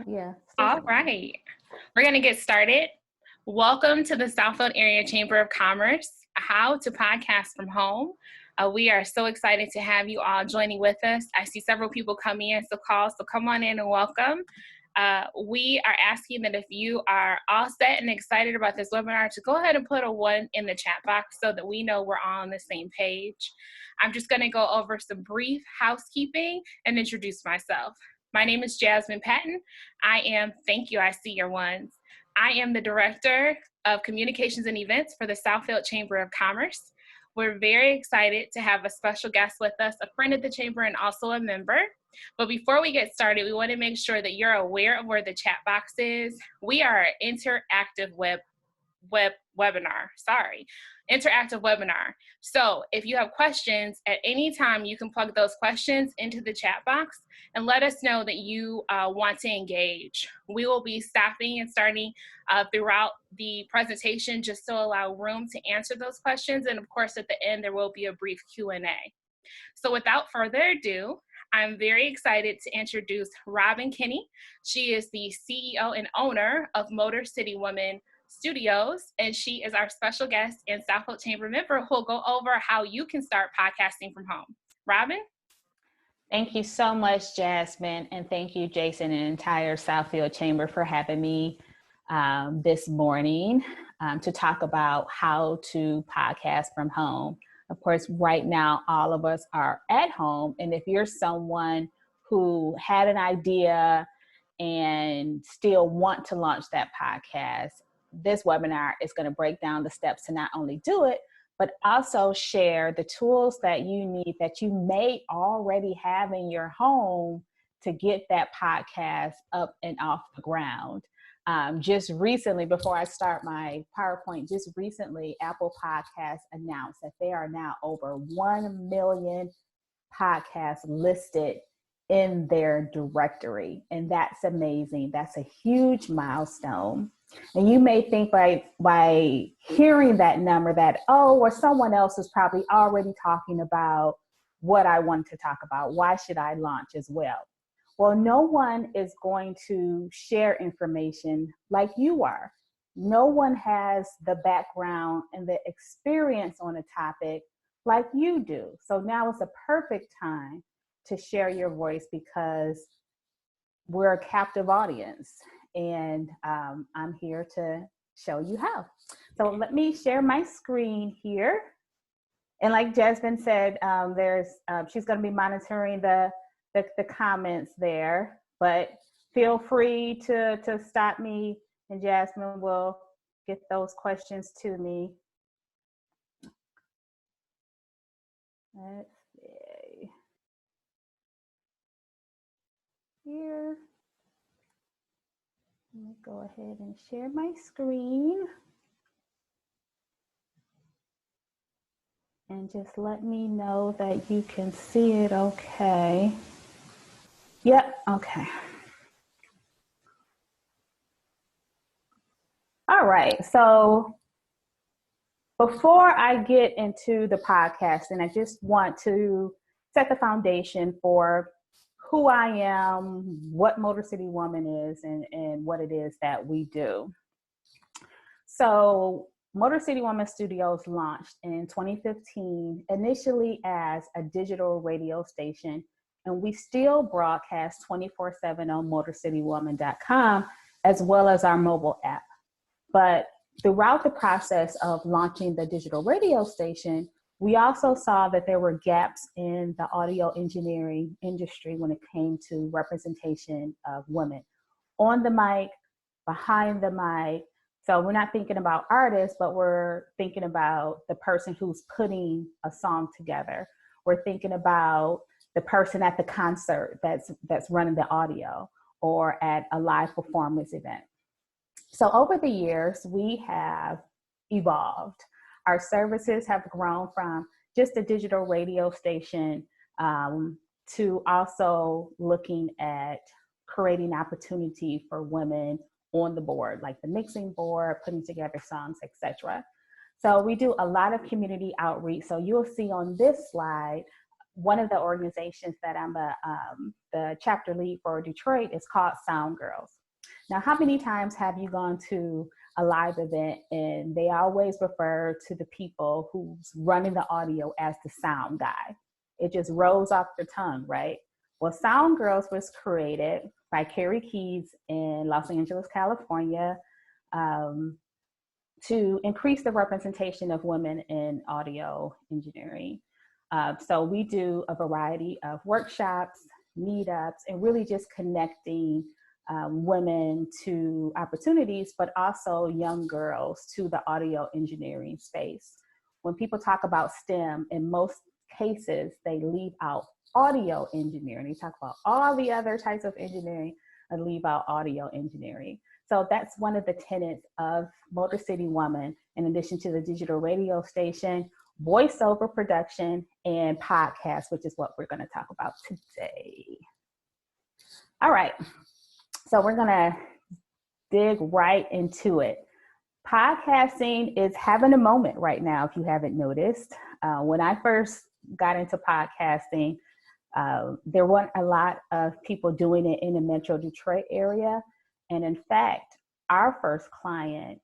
Yeah. All right. We're going to get started. Welcome to the Southfield Area Chamber of Commerce, How to Podcast from Home. We are so excited to have you all joining with us. I see several people coming in, so come on in and welcome. We are asking that if you are all set and excited about this webinar, to go ahead and put a 1 in the chat box so that we know we're all on the same page. I'm just going to go over some brief housekeeping and introduce myself. My name is Jasmine Patton. Thank you, I see your ones. I am the Director of Communications and Events for the Southfield Chamber of Commerce. We're very excited to have a special guest with us, a friend of the Chamber and also a member. But before we get started, we want to make sure that you're aware of where the chat box is. We are an interactive interactive webinar. So if you have questions at any time, you can plug those questions into the chat box and let us know that you want to engage. We will be stopping and starting throughout the presentation just to allow room to answer those questions. And of course, at the end, there will be a brief Q&A. So without further ado, I'm very excited to introduce Robin Kinnie. She is the CEO and owner of Motor City Women Studios, and she is our special guest and Southfield Chamber member who will go over how you can start podcasting from home. Robin? Thank you so much, Jasmine, and thank you, Jason, and entire Southfield Chamber for having me this morning to talk about how to podcast from home. Of course, right now, all of us are at home, and if you're someone who had an idea and still want to launch that podcast, this webinar is going to break down the steps to not only do it, but also share the tools that you need that you may already have in your home to get that podcast up and off the ground. Just recently, before I start my PowerPoint, Apple Podcasts announced that there are now over 1 million podcasts listed in their directory. And that's amazing. That's a huge milestone. And you may think by hearing that number that, someone else is probably already talking about what I want to talk about. Why should I launch as well? Well, no one is going to share information like you are. No one has the background and the experience on a topic like you do. So now is a perfect time to share your voice because we're a captive audience. And I'm here to show you how. So let me share my screen here. And like Jasmine said, she's going to be monitoring the comments there, but feel free to stop me and Jasmine will get those questions to me. Let's see. Here. Let me go ahead and share my screen. And just let me know that you can see it okay. Yep, okay. All right, so before I get into the podcast, and I just want to set the foundation for who I am, what Motor City Woman is, and what it is that we do. So Motor City Woman Studios launched in 2015, initially as a digital radio station, and we still broadcast 24/7 on motorcitywoman.com, as well as our mobile app. But throughout the process of launching the digital radio station, we also saw that there were gaps in the audio engineering industry when it came to representation of women on the mic, behind the mic. So we're not thinking about artists, but we're thinking about the person who's putting a song together. We're thinking about the person at the concert that's running the audio or at a live performance event. So over the years, we have evolved. Our services have grown from just a digital radio station to also looking at creating opportunity for women on the board, like the mixing board, putting together songs, etc. So we do a lot of community outreach. So you'll see on this slide one of the organizations that I'm the chapter lead for Detroit is called Sound Girls. Now, how many times have you gone to a live event and they always refer to the people who's running the audio as the sound guy? It just rolls off the tongue, right? Well, Sound Girls was created by Carrie Keys in Los Angeles, California, to increase the representation of women in audio engineering. So we do a variety of workshops, meetups, and really just connecting women to opportunities, but also young girls to the audio engineering space. When people talk about STEM, in most cases, they leave out audio engineering. They talk about all the other types of engineering and leave out audio engineering. So that's one of the tenets of Motor City Woman, in addition to the digital radio station, voiceover production, and podcast, which is what we're going to talk about today. All right, so we're going to dig right into it. Podcasting is having a moment right now, if you haven't noticed. When I first got into podcasting, there weren't a lot of people doing it in the Metro Detroit area. And in fact, our first client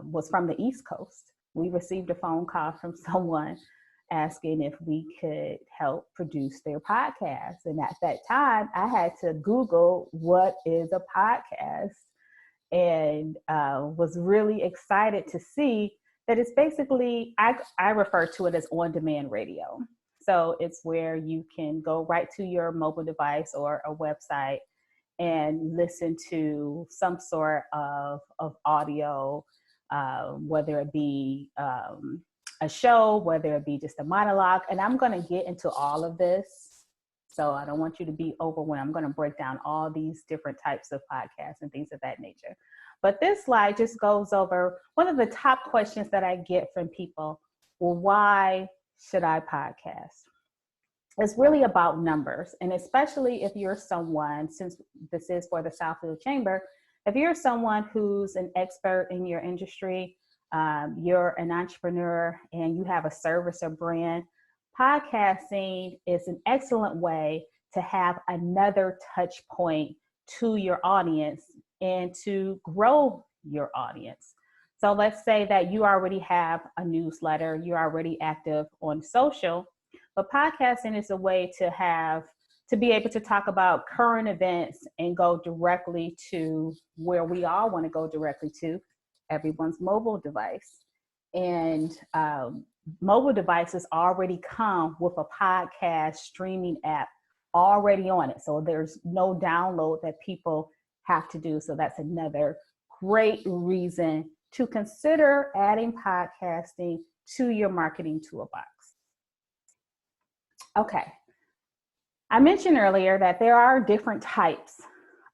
was from the East Coast. We received a phone call from someone asking if we could help produce their podcast. And at that time, I had to Google what is a podcast, and was really excited to see that it's basically, I refer to it as on-demand radio. So it's where you can go right to your mobile device or a website and listen to some sort of audio, whether it be a show, whether it be just a monologue. And I'm going to get into all of this, so I don't want you to be overwhelmed. I'm going to break down all these different types of podcasts and things of that nature. But this slide just goes over one of the top questions that I get from people. Well, why should I podcast? It's really about numbers. And especially if you're someone, since this is for the Southfield Chamber, if you're someone who's an expert in your industry, you're an entrepreneur and you have a service or brand, podcasting is an excellent way to have another touch point to your audience and to grow your audience. So let's say that you already have a newsletter, you're already active on social, but podcasting is a way to be able to talk about current events and go directly to where we all want to go directly to, everyone's mobile device. And mobile devices already come with a podcast streaming app already on it. So there's no download that people have to do. So that's another great reason to consider adding podcasting to your marketing toolbox. Okay. I mentioned earlier that there are different types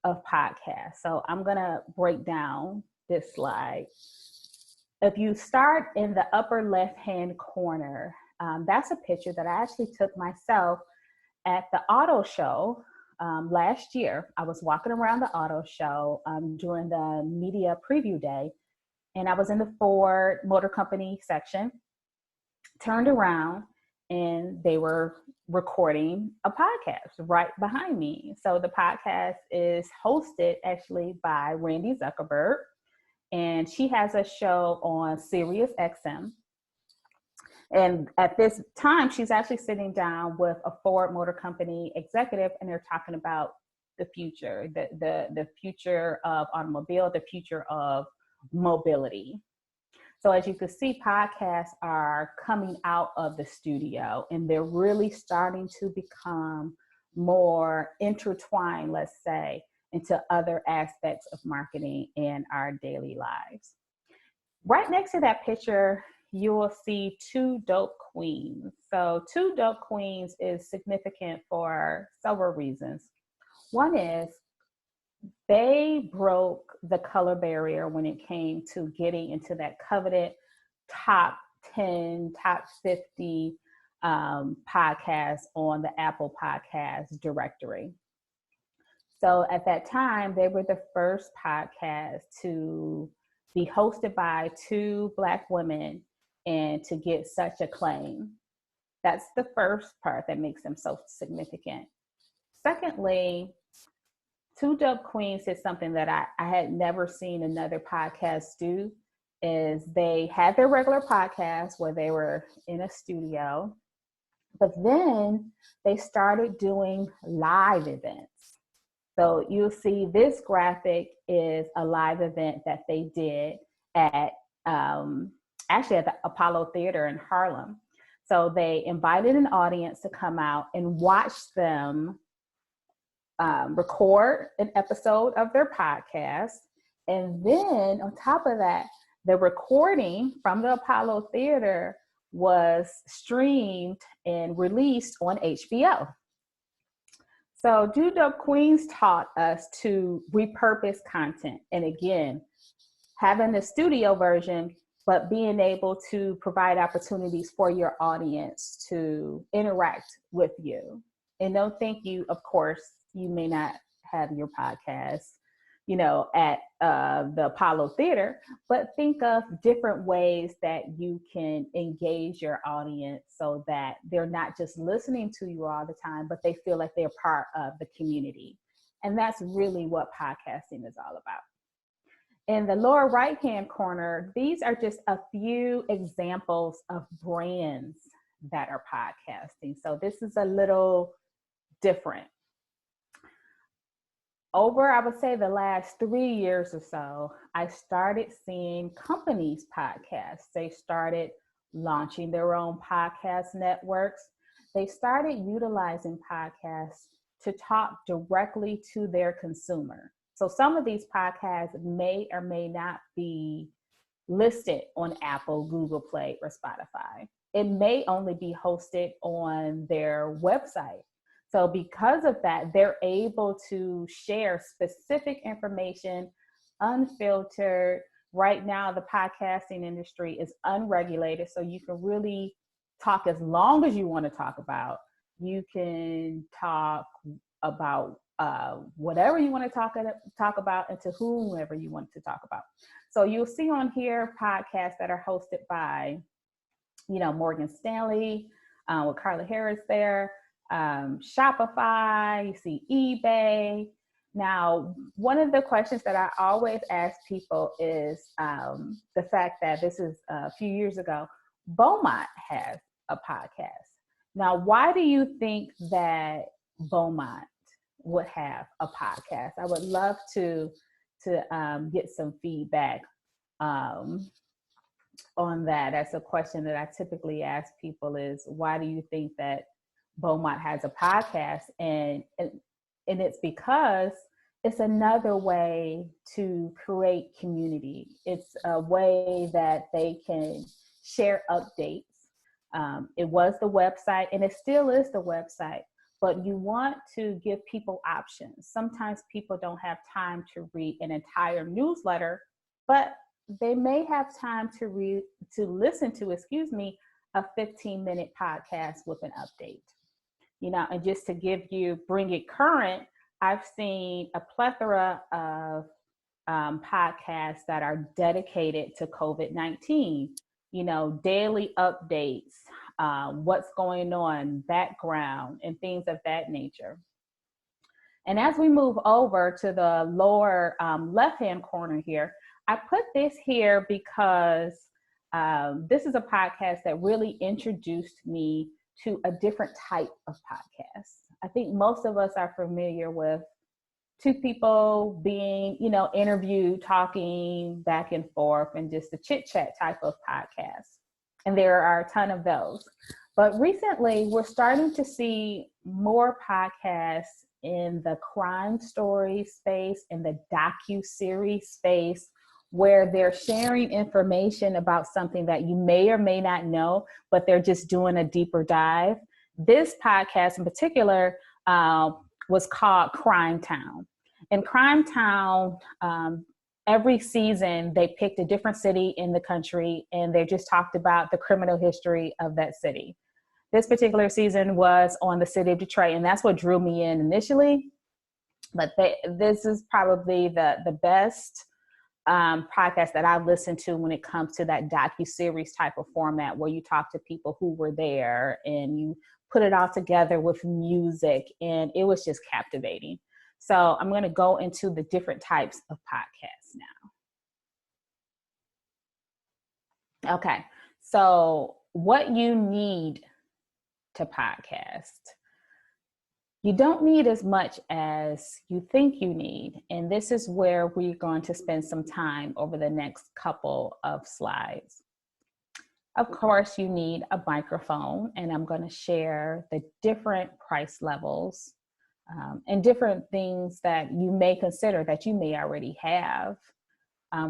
of podcasts. So I'm going to break down this slide. If you start in the upper left-hand corner, that's a picture that I actually took myself at the auto show last year. I was walking around the auto show during the media preview day, and I was in the Ford Motor Company section, turned around, and they were recording a podcast right behind me. So the podcast is hosted actually by Randy Zuckerberg, and she has a show on Sirius XM. And at this time, she's actually sitting down with a Ford Motor Company executive, and they're talking about the future, the future of automobile, the future of mobility. So as you can see, podcasts are coming out of the studio, and they're really starting to become more intertwined, let's say, into other aspects of marketing in our daily lives. Right next to that picture, you will see two dope queens. So two dope queens is significant for several reasons. One is they broke the color barrier when it came to getting into that coveted top 10, top 50 podcasts on the Apple Podcast directory. So at that time, they were the first podcast to be hosted by two Black women and to get such acclaim. That's the first part that makes them so significant. Secondly, Two Dope Queens did something that I had never seen another podcast do, is they had their regular podcast where they were in a studio, but then they started doing live events. So you'll see this graphic is a live event that they did at actually at the Apollo Theater in Harlem. So they invited an audience to come out and watch them record an episode of their podcast. And then on top of that, the recording from the Apollo Theater was streamed and released on HBO. So Do Dope Queens taught us to repurpose content. And again, having the studio version, but being able to provide opportunities for your audience to interact with you. And don't think you, of course, you may not have your podcast, you know, at the Apollo Theater, but think of different ways that you can engage your audience so that they're not just listening to you all the time, but they feel like they're part of the community. And that's really what podcasting is all about. In the lower right-hand corner, these are just a few examples of brands that are podcasting. So this is a little different. Over, I would say, the last 3 years or so, I started seeing companies podcast. They started launching their own podcast networks. They started utilizing podcasts to talk directly to their consumer. So some of these podcasts may or may not be listed on Apple, Google Play, or Spotify. It may only be hosted on their website. So because of that, they're able to share specific information, unfiltered. Right now, the podcasting industry is unregulated, so you can really talk as long as you want to talk about. You can talk about whatever you want to talk about and to whomever you want to talk about. So you'll see on here podcasts that are hosted by, you know, Morgan Stanley, with Carla Harris there. Shopify, you see eBay. Now, one of the questions that I always ask people is the fact that this is a few years ago, Beaumont has a podcast. Now, why do you think that Beaumont would have a podcast? I would love to get some feedback on that. That's a question that I typically ask people is, why do you think that Beaumont has a podcast? And it's because it's another way to create community. It's a way that they can share updates. It was the website, and it still is the website, but you want to give people options. Sometimes people don't have time to read an entire newsletter, but they may have time to listen to a 15-minute podcast with an update. You know, and just to bring it current, I've seen a plethora of podcasts that are dedicated to COVID-19, you know, daily updates, what's going on, background, and things of that nature. And as we move over to the lower left-hand corner here, I put this here because this is a podcast that really introduced me to a different type of podcast. I think most of us are familiar with two people being, you know, interviewed, talking back and forth, and just a chit chat type of podcast. And there are a ton of those. But recently, we're starting to see more podcasts in the crime story space, in the docu-series space, where they're sharing information about something that you may or may not know, but they're just doing a deeper dive. This podcast in particular was called Crime Town. In Crime Town, every season they picked a different city in the country, and they just talked about the criminal history of that city. This particular season was on the city of Detroit, and that's what drew me in initially. But this is probably the best podcasts that I've listened to when it comes to that docuseries type of format where you talk to people who were there and you put it all together with music, and it was just captivating. So I'm going to go into the different types of podcasts now. Okay, so what you need to podcast. You don't need as much as you think you need. And this is where we're going to spend some time over the next couple of slides. Of course, you need a microphone, and I'm going to share the different price levels and different things that you may consider that you may already have.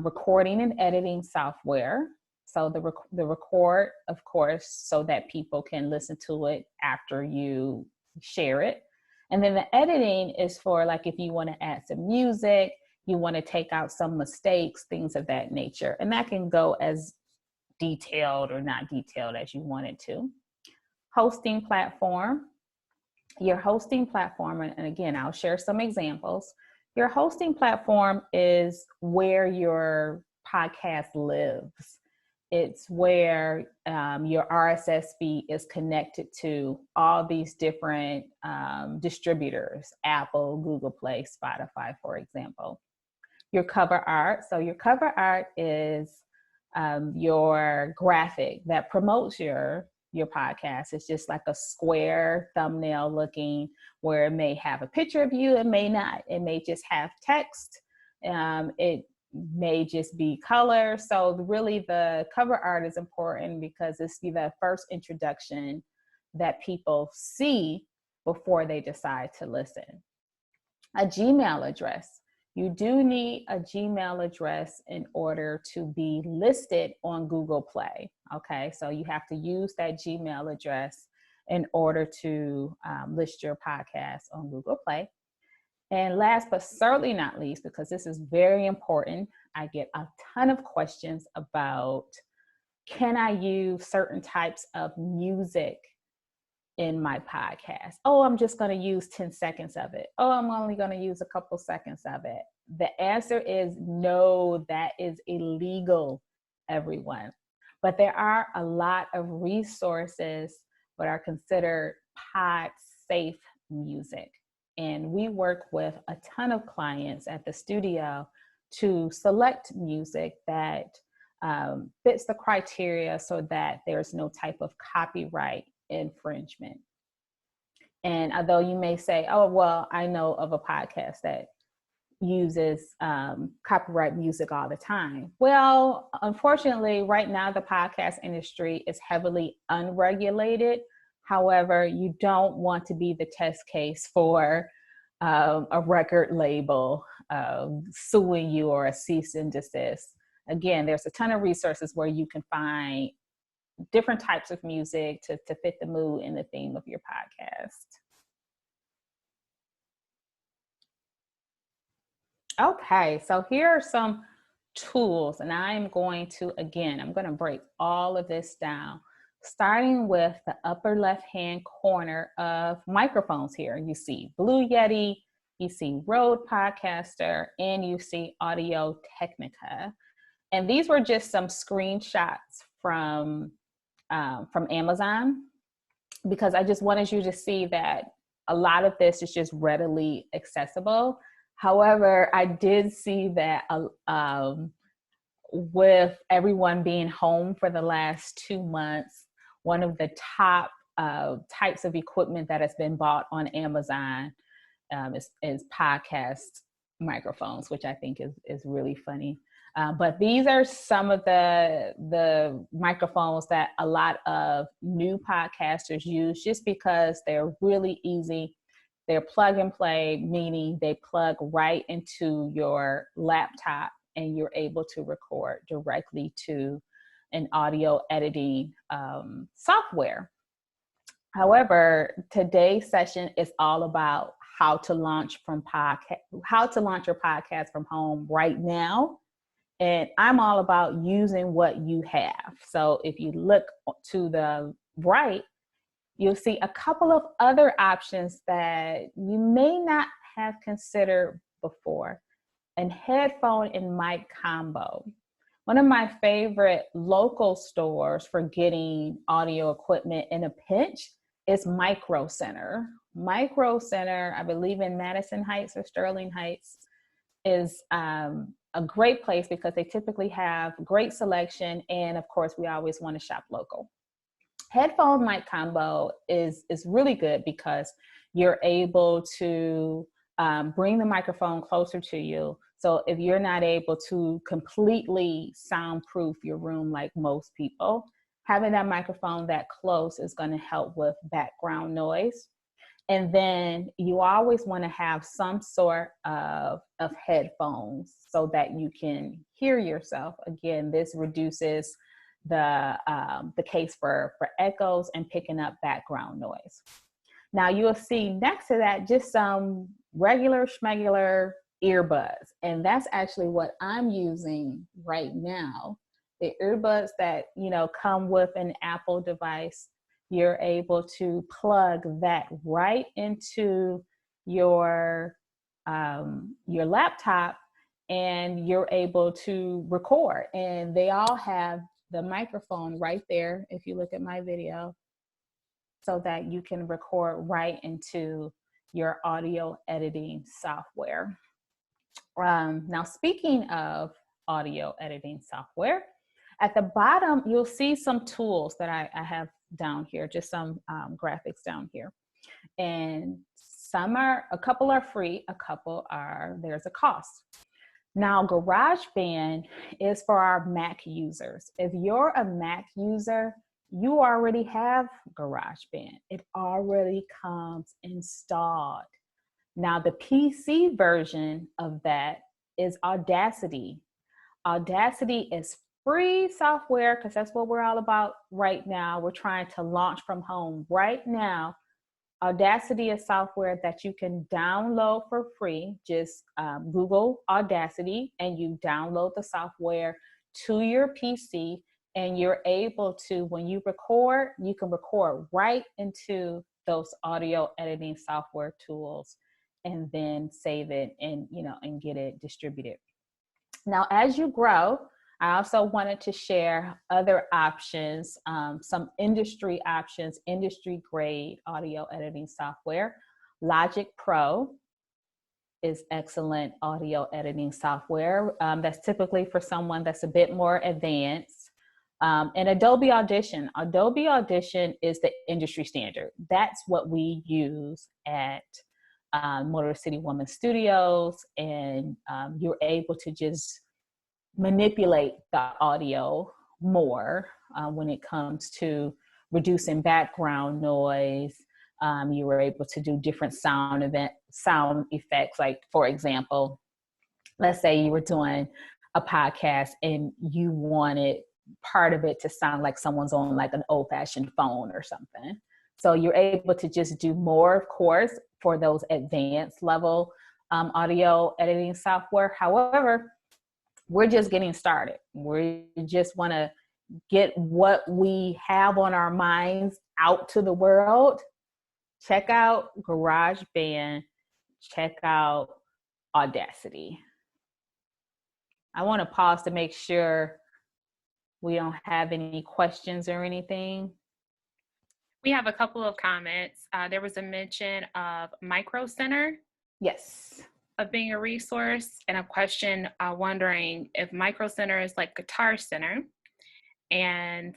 Recording and editing software. So the record, of course, so that people can listen to it after you share it. And then the editing is for, like, if you want to add some music, you want to take out some mistakes, things of that nature. And that can go as detailed or not detailed as you want it to. Hosting platform. Your hosting platform, and again, I'll share some examples. Your hosting platform is where your podcast lives. It's where your RSS feed is connected to all these different distributors, Apple, Google Play, Spotify, for example. Your cover art. So your cover art is your graphic that promotes your podcast. It's just like a square thumbnail looking, where it may have a picture of you, it may not. It may just have text. It may just be color. So really the cover art is important because it's the first introduction that people see before they decide to listen. A Gmail address. You do need a Gmail address in order to be listed on Google Play. Okay, so you have to use that Gmail address in order to list your podcast on Google Play. And last but certainly not least, because this is very important, I get a ton of questions about, can I use certain types of music in my podcast? Oh, I'm just going to use 10 seconds of it. Oh, I'm only going to use a couple seconds of it. The answer is no, that is illegal, everyone. But there are a lot of resources that are considered pod safe music. And we work with a ton of clients at the studio to select music that fits the criteria so that there's no type of copyright infringement. And although you may say, oh, well, I know of a podcast that uses copyright music all the time. Well, unfortunately, right now, the podcast industry is heavily unregulated. However, you don't want to be the test case for a record label suing you or a cease and desist. Again, there's a ton of resources where you can find different types of music to fit the mood and the theme of your podcast. Okay, so here are some tools, and I'm going to break all of this down, starting with the upper left-hand corner of microphones here. You see Blue Yeti, you see Rode Podcaster, and you see Audio Technica. And these were just some screenshots from Amazon, because I just wanted you to see that a lot of this is just readily accessible. However, I did see that with everyone being home for the last 2 months, one of the top types of equipment that has been bought on Amazon is podcast microphones, which I think is really funny. But these are some of the microphones that a lot of new podcasters use, just because they're really easy. They're plug and play, meaning they plug right into your laptop and you're able to record directly to an audio editing software. However, today's session is all about how to launch your podcast from home right now. And I'm all about using what you have. So if you look to the right, you'll see a couple of other options that you may not have considered before. and headphone and mic combo. One of my favorite local stores for getting audio equipment in a pinch is Micro Center. Micro Center, I believe in Madison Heights or Sterling Heights, is a great place because they typically have great selection. And of course, we always want to shop local. Headphone mic combo is really good because you're able to bring the microphone closer to you. So if you're not able to completely soundproof your room like most people, having that microphone that close is going to help with background noise. And then you always want to have some sort of headphones so that you can hear yourself. Again, this reduces the case for echoes and picking up background noise. Now you'll see next to that just some regular schmegular earbuds. And that's actually what I'm using right now. The earbuds that, come with an Apple device, you're able to plug that right into your laptop and you're able to record. And they all have the microphone right there, if you look at my video, so that you can record right into your audio editing software. Now, speaking of audio editing software, at the bottom, you'll see some tools that I have down here, just some graphics down here. And a couple are free, there's a cost. Now, GarageBand is for our Mac users. If you're a Mac user, you already have GarageBand. It already comes installed. Now, the PC version of that is Audacity. Audacity is free software because that's what we're all about right now. We're trying to launch from home right now. Audacity is software that you can download for free. Just Google Audacity and you download the software to your PC, and you're able to, when you record, you can record right into those audio editing software tools and then save it and get it distributed. Now, as you grow, I also wanted to share other options, some industry options, industry grade audio editing software. Logic Pro is excellent audio editing software. That's typically for someone that's a bit more advanced. And Adobe Audition. Adobe Audition is the industry standard. That's what we use at Motor City Woman Studios, and you're able to just manipulate the audio more when it comes to reducing background noise. You were able to do different sound effects. Like, for example, let's say you were doing a podcast and you wanted part of it to sound like someone's on like an old-fashioned phone or something. So you're able to just do more, of course, for those advanced level audio editing software. However, we're just getting started. We just want to get what we have on our minds out to the world. Check out GarageBand. Check out Audacity. I want to pause to make sure we don't have any questions or anything. We have a couple of comments. There was a mention of Micro Center. Yes. Of being a resource, and a question wondering if Micro Center is like Guitar Center, and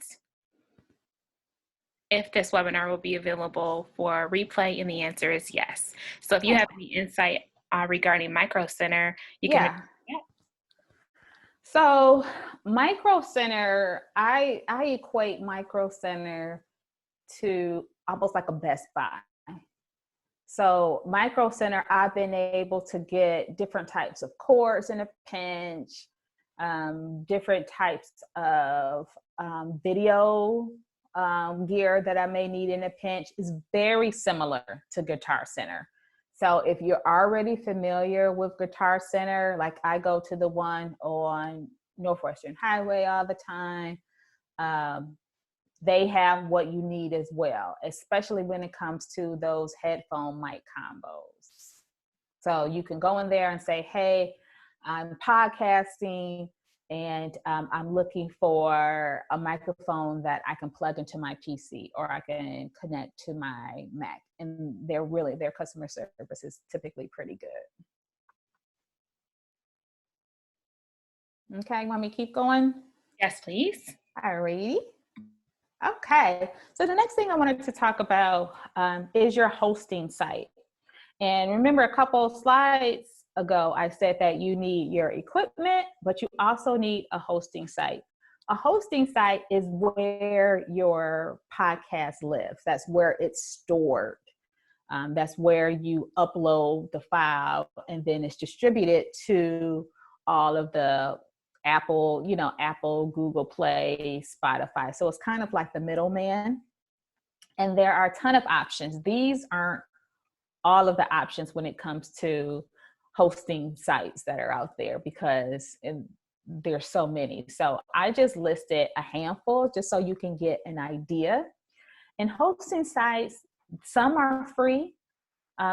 if this webinar will be available for replay, and the answer is yes. So if you have any insight regarding Micro Center, you can. Yeah. So Micro Center, I equate Micro Center to almost like a Best Buy. So Micro Center, I've been able to get different types of cords in a pinch, different types of video gear that I may need in a pinch. Is very similar to Guitar Center. So if you're already familiar with Guitar Center, like I go to the one on Northwestern Highway all the time, they have what you need as well, especially when it comes to those headphone mic combos. So you can go in there and say, hey, I'm podcasting and I'm looking for a microphone that I can plug into my PC or I can connect to my Mac. And their customer service is typically pretty good. Okay, want me to keep going? Yes, please. All righty. Okay, so the next thing I wanted to talk about is your hosting site. And remember a couple of slides ago, I said that you need your equipment, but you also need a hosting site. A hosting site is where your podcast lives. That's where it's stored. That's where you upload the file and then it's distributed to all of the Apple, Google Play, Spotify. So it's kind of like the middleman. And there are a ton of options. These aren't all of the options when it comes to hosting sites that are out there because there's so many. So I just listed a handful just so you can get an idea. And hosting sites, some are free.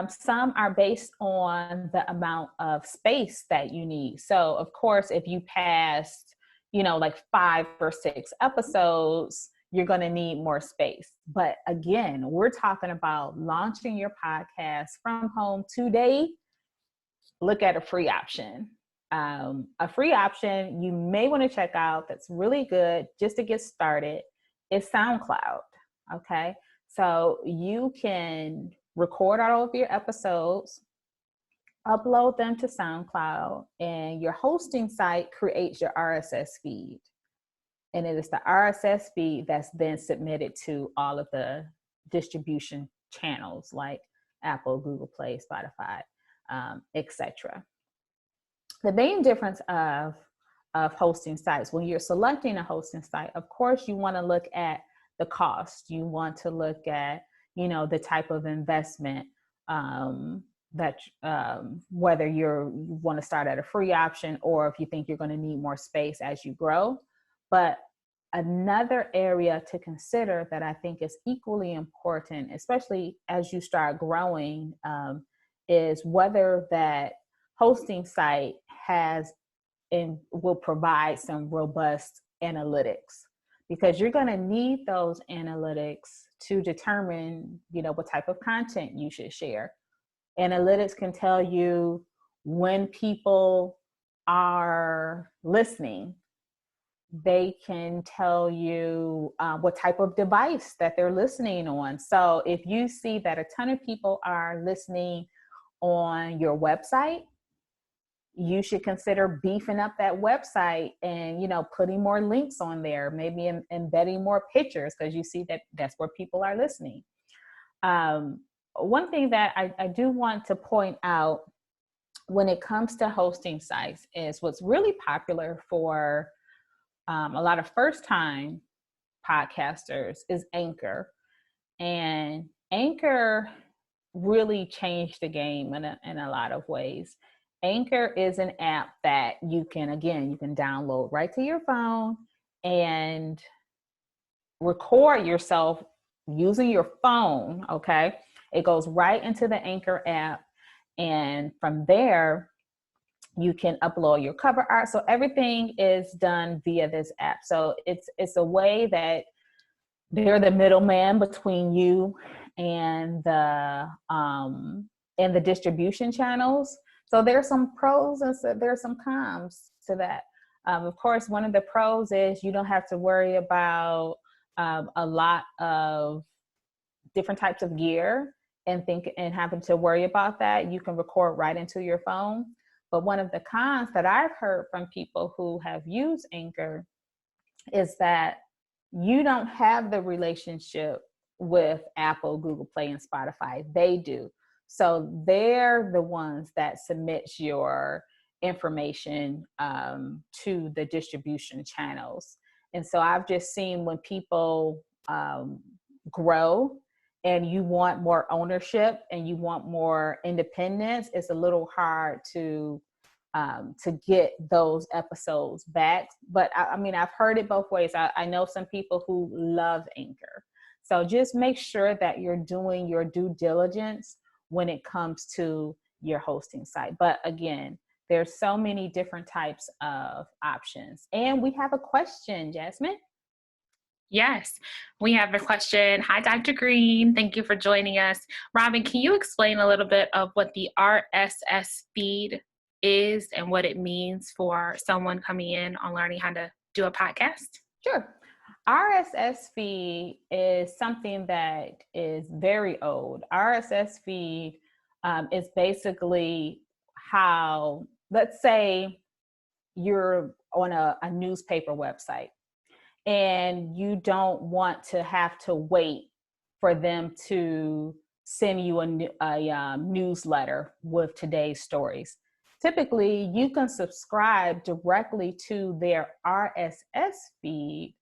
Some are based on the amount of space that you need. So of course, if you passed, like 5 or 6 episodes, you're going to need more space. But again, we're talking about launching your podcast from home today. Look at a free option. A free option you may want to check out that's really good just to get started is SoundCloud. Okay. So you can record all of your episodes, upload them to SoundCloud, and your hosting site creates your RSS feed. And it is the RSS feed that's then submitted to all of the distribution channels like Apple, Google Play, Spotify, etc. The main difference of hosting sites, when you're selecting a hosting site, of course, you want to look at the cost. You want to look at, the type of investment that whether you want to start at a free option or if you think you're going to need more space as you grow. But another area to consider that I think is equally important, especially as you start growing, is whether that hosting site has and will provide some robust analytics, because you're going to need those analytics to determine, what type of content you should share. Analytics can tell you when people are listening. They can tell you what type of device that they're listening on. So if you see that a ton of people are listening on your website, you should consider beefing up that website and, putting more links on there, maybe embedding more pictures because you see that that's where people are listening. One thing that I do want to point out when it comes to hosting sites is what's really popular for a lot of first-time podcasters is Anchor. And Anchor really changed the game in a lot of ways. Anchor is an app that you can download right to your phone and record yourself using your phone, okay? It goes right into the Anchor app, and from there, you can upload your cover art. So everything is done via this app. So it's a way that they're the middleman between you and the distribution channels. So there's some pros and there's some cons to that. Of course, one of the pros is you don't have to worry about a lot of different types of gear and having to worry about that. You can record right into your phone. But one of the cons that I've heard from people who have used Anchor is that you don't have the relationship with Apple, Google Play, and Spotify. They do. So they're the ones that submit your information to the distribution channels. And so I've just seen when people grow and you want more ownership and you want more independence, it's a little hard to get those episodes back. But I've heard it both ways. I know some people who love Anchor. So just make sure that you're doing your due diligence when it comes to your hosting site. But again, There's so many different types of options. And we have a question, Jasmine. Yes, we have a question. Hi, Dr. Green. Thank you for joining us. Robin, can you explain a little bit of what the RSS feed is and what it means for someone coming in on learning how to do a podcast? Sure. RSS feed is something that is very old. RSS feed is basically how, let's say you're on a newspaper website and you don't want to have to wait for them to send you a newsletter with today's stories. Typically, you can subscribe directly to their RSS feed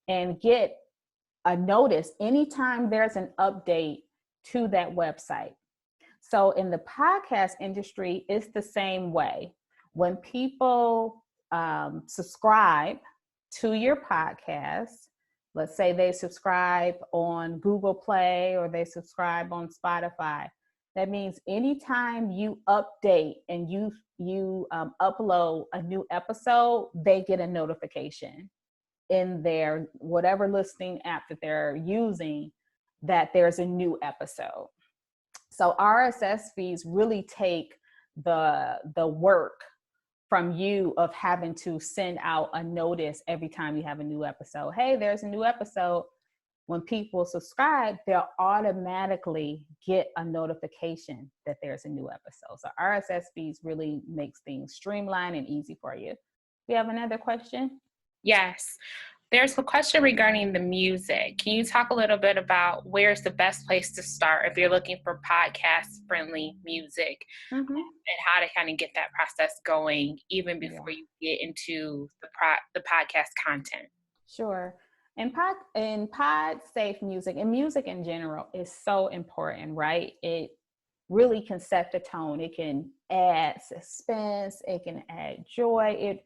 and get a notice anytime there's an update to that website. So in the podcast industry, it's the same way. When people subscribe to your podcast, let's say they subscribe on Google Play or they subscribe on Spotify, that means anytime you update and you upload a new episode, they get a notification in their whatever listening app that they're using that there's a new episode. So RSS feeds really take the work from you of having to send out a notice every time you have a new episode. Hey, there's a new episode. When people subscribe, they'll automatically get a notification that there's a new episode. So RSS feeds really makes things streamlined and easy for you. We have another question? Yes. There's a question regarding the music. Can you talk a little bit about where's the best place to start if you're looking for podcast-friendly music, and how to kind of get that process going even before you get into the podcast content? Sure. And pod safe music and music in general is so important, right? It really can set the tone. It can add suspense. It can add joy.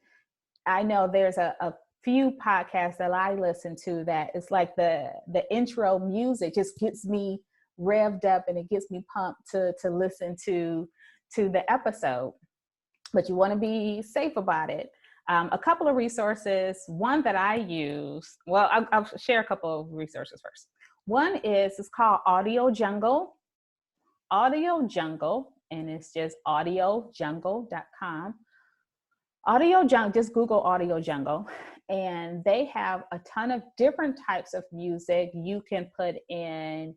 I know there's a few podcasts that I listen to that it's like the intro music just gets me revved up and it gets me pumped to listen to the episode. But you want to be safe about it. A couple of resources. One that I use, well, I'll share a couple of resources first. One it's called Audio Jungle. Audio Jungle, and it's just audiojungle.com. Audio Jungle, just Google Audio Jungle, and they have a ton of different types of music. You can put in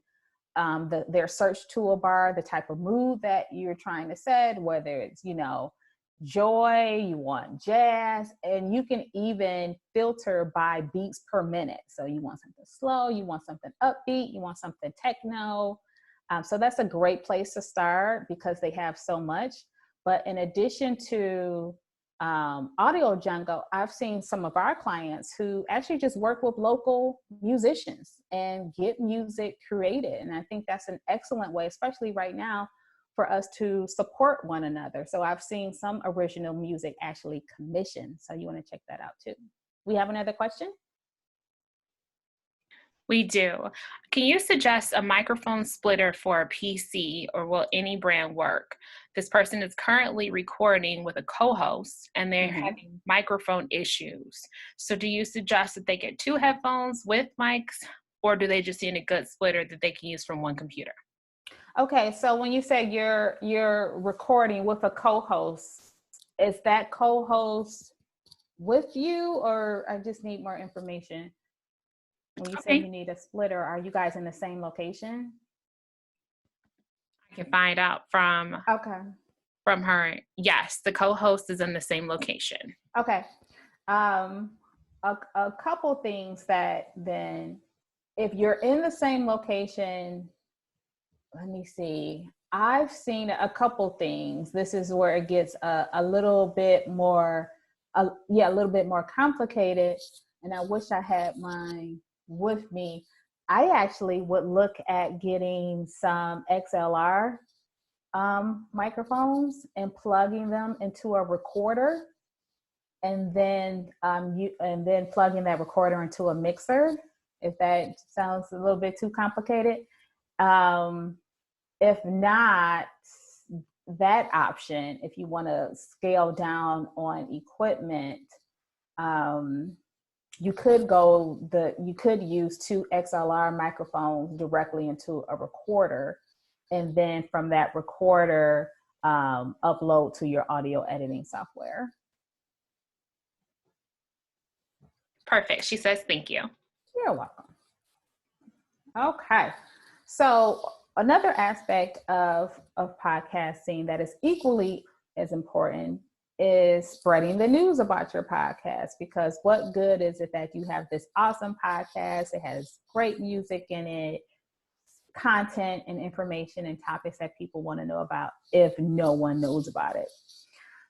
their search toolbar, the type of mood that you're trying to set, whether it's, joy, you want jazz, and you can even filter by beats per minute. So you want something slow, you want something upbeat, you want something techno. So that's a great place to start because they have so much. But in addition to Audio Jungle, I've seen some of our clients who actually just work with local musicians and get music created. And I think that's an excellent way, especially right now, for us to support one another. So I've seen some original music actually commissioned. So you want to check that out too. We have another question? We do. Can you suggest a microphone splitter for a PC, or will any brand work? This person is currently recording with a co-host and they're having microphone issues. So do you suggest that they get 2 headphones with mics, or do they just need a good splitter that they can use from one computer? Okay, so when you say you're recording with a co-host, is that co-host with you, or I just need more information? When you say you need a splitter, are you guys in the same location? I can find out from her. Yes, the co-host is in the same location. Okay. A couple things that then, if you're in the same location, let me see. I've seen a couple things. This is where it gets a little bit more, a little bit more complicated. And I wish I had mine with me. I actually would look at getting some XLR microphones and plugging them into a recorder, and then plugging that recorder into a mixer. If that sounds a little bit too complicated. If not, that option, if you want to scale down on equipment, you could use 2 XLR microphones directly into a recorder, and then from that recorder, upload to your audio editing software. Perfect. She says, thank you. You're welcome. Okay. So another aspect of podcasting that is equally as important is spreading the news about your podcast, because what good is it that you have this awesome podcast? It has great music in it, content and information and topics that people want to know about if no one knows about it.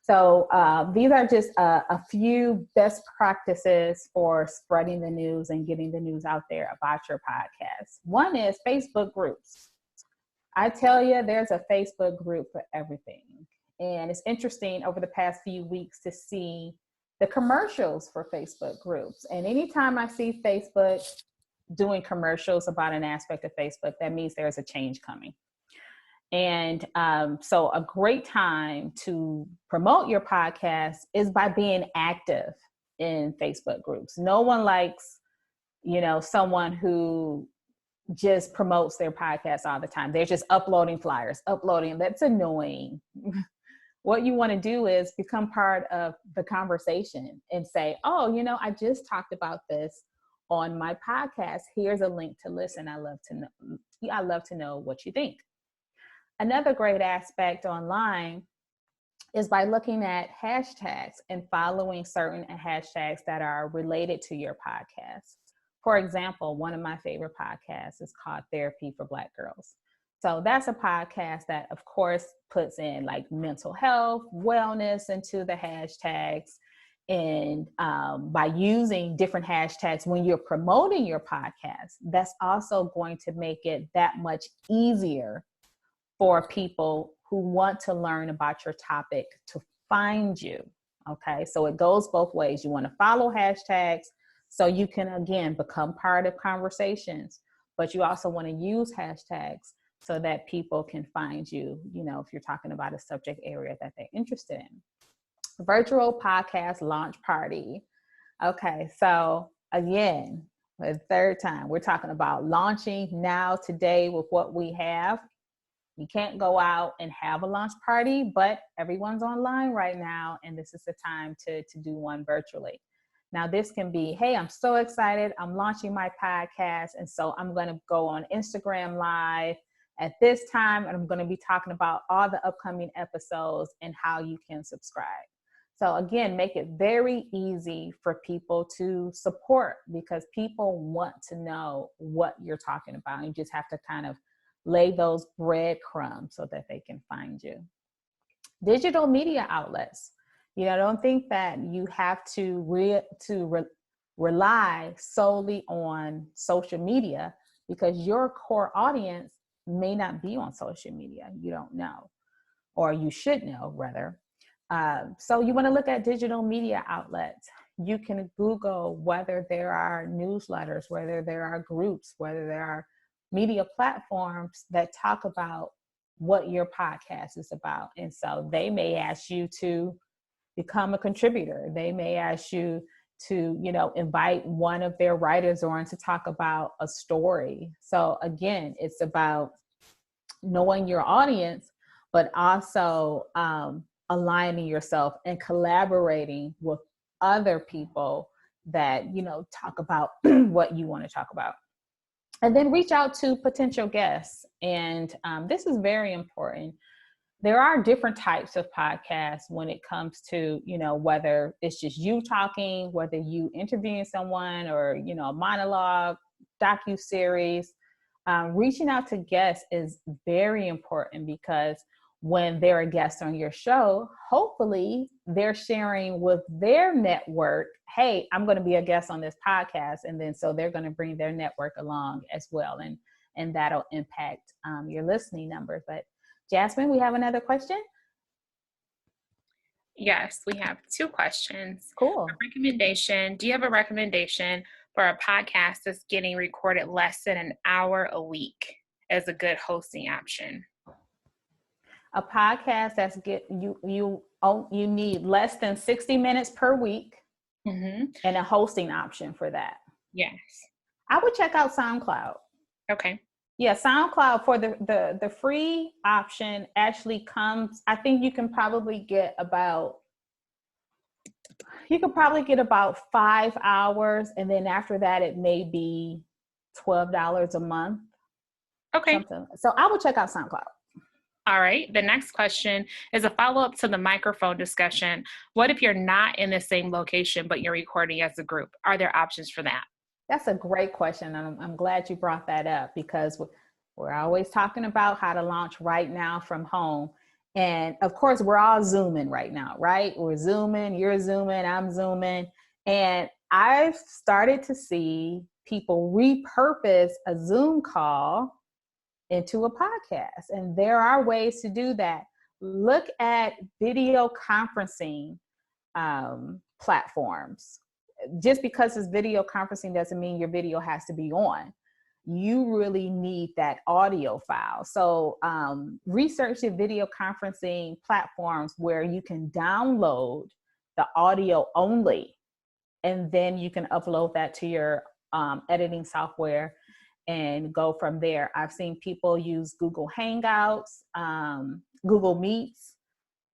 So these are just a few best practices for spreading the news and getting the news out there about your podcast. One is Facebook groups. I tell you, there's a Facebook group for everything. And it's interesting over the past few weeks to see the commercials for Facebook groups. And anytime I see Facebook doing commercials about an aspect of Facebook, that means there's a change coming. And so a great time to promote your podcast is by being active in Facebook groups. No one likes, someone who just promotes their podcast all the time. They're just uploading flyers, That's annoying. What you want to do is become part of the conversation and say, oh, I just talked about this on my podcast. Here's a link to listen. I love to know what you think. Another great aspect online is by looking at hashtags and following certain hashtags that are related to your podcast. For example, one of my favorite podcasts is called Therapy for Black Girls. So that's a podcast that, of course, puts in like mental health, wellness into the hashtags. And by using different hashtags when you're promoting your podcast, that's also going to make it that much easier for people who want to learn about your topic to find you. Okay, so it goes both ways. You want to follow hashtags so you can, again, become part of conversations, but you also want to use hashtags so that people can find you, if you're talking about a subject area that they're interested in. Virtual podcast launch party. Okay, so again, for the third time, we're talking about launching now, today, with what we have. You can't go out and have a launch party, but everyone's online right now, and this is the time to do one virtually. Now, this can be, hey, I'm so excited, I'm launching my podcast, and so I'm going to go on Instagram Live at this time, and I'm going to be talking about all the upcoming episodes and how you can subscribe. So again, make it very easy for people to support, because people want to know what you're talking about. You just have to kind of lay those breadcrumbs so that they can find you. Digital media outlets. Don't think that you have to rely solely on social media, because your core audience may not be on social media. You don't know, or you should know rather. So you want to look at digital media outlets. You can Google whether there are newsletters, whether there are groups, whether there are media platforms that talk about what your podcast is about. And so they may ask you to become a contributor. They may ask you to, invite one of their writers on to talk about a story. So again, it's about knowing your audience, but also aligning yourself and collaborating with other people that, talk about what you want to talk about. And then reach out to potential guests. And this is very important. There are different types of podcasts when it comes to, whether it's just you talking, whether you interviewing someone, or, a monologue, docuseries. Reaching out to guests is very important, because when they're a guest on your show, hopefully they're sharing with their network, hey, I'm going to be a guest on this podcast. And then so they're going to bring their network along as well. And that'll impact your listening numbers. But Jasmine, we have another question. Yes, we have 2 questions. Cool. Do you have a recommendation for a podcast that's getting recorded less than an hour a week as a good hosting option? A podcast that's you need less than 60 minutes per week, Mm-hmm. and a hosting option for that. Yes. I would check out SoundCloud. Okay. Yeah, SoundCloud for the free option actually comes, I think you can probably get about 5 hours, and then after that it may be $12 a month. Okay. Something. So I would check out SoundCloud. All right. The next question is a follow-up to the microphone discussion. What if you're not in the same location, but you're recording as a group? Are there options for that? That's a great question. I'm glad you brought that up, because we're always talking about how to launch right now from home. And of course, we're all Zooming right now, right? We're Zooming, you're Zooming, I'm Zooming. And I've started to see people repurpose a Zoom call into a podcast. And there are ways to do that. Look at video conferencing platforms. Just because it's video conferencing doesn't mean your video has to be on. You really need that audio file. So research the video conferencing platforms where you can download the audio only, and then you can upload that to your editing software and go from there. I've seen people use Google Hangouts, Google Meets,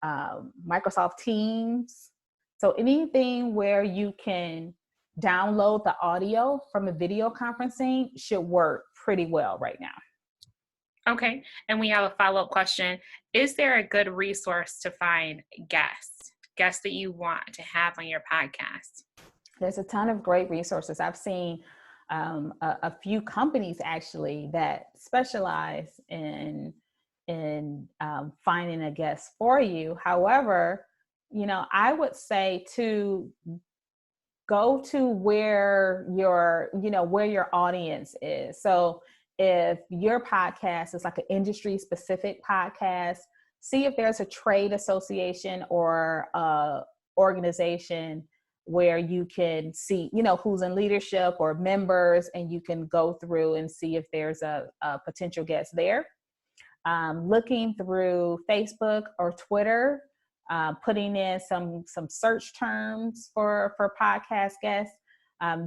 Microsoft Teams. So anything where you can download the audio from a video conferencing should work pretty well right now. Okay. And we have a follow-up question. Is there a good resource to find guests that you want to have on your podcast? There's a ton of great resources. I've seen a few companies actually that specialize in finding a guest for you. However, I would say to go to where your audience is. So if your podcast is like an industry specific podcast, see if there's a trade association or a organization where you can see, who's in leadership or members, and you can go through and see if there's a potential guest there. Looking through Facebook or Twitter, putting in some search terms for podcast guests.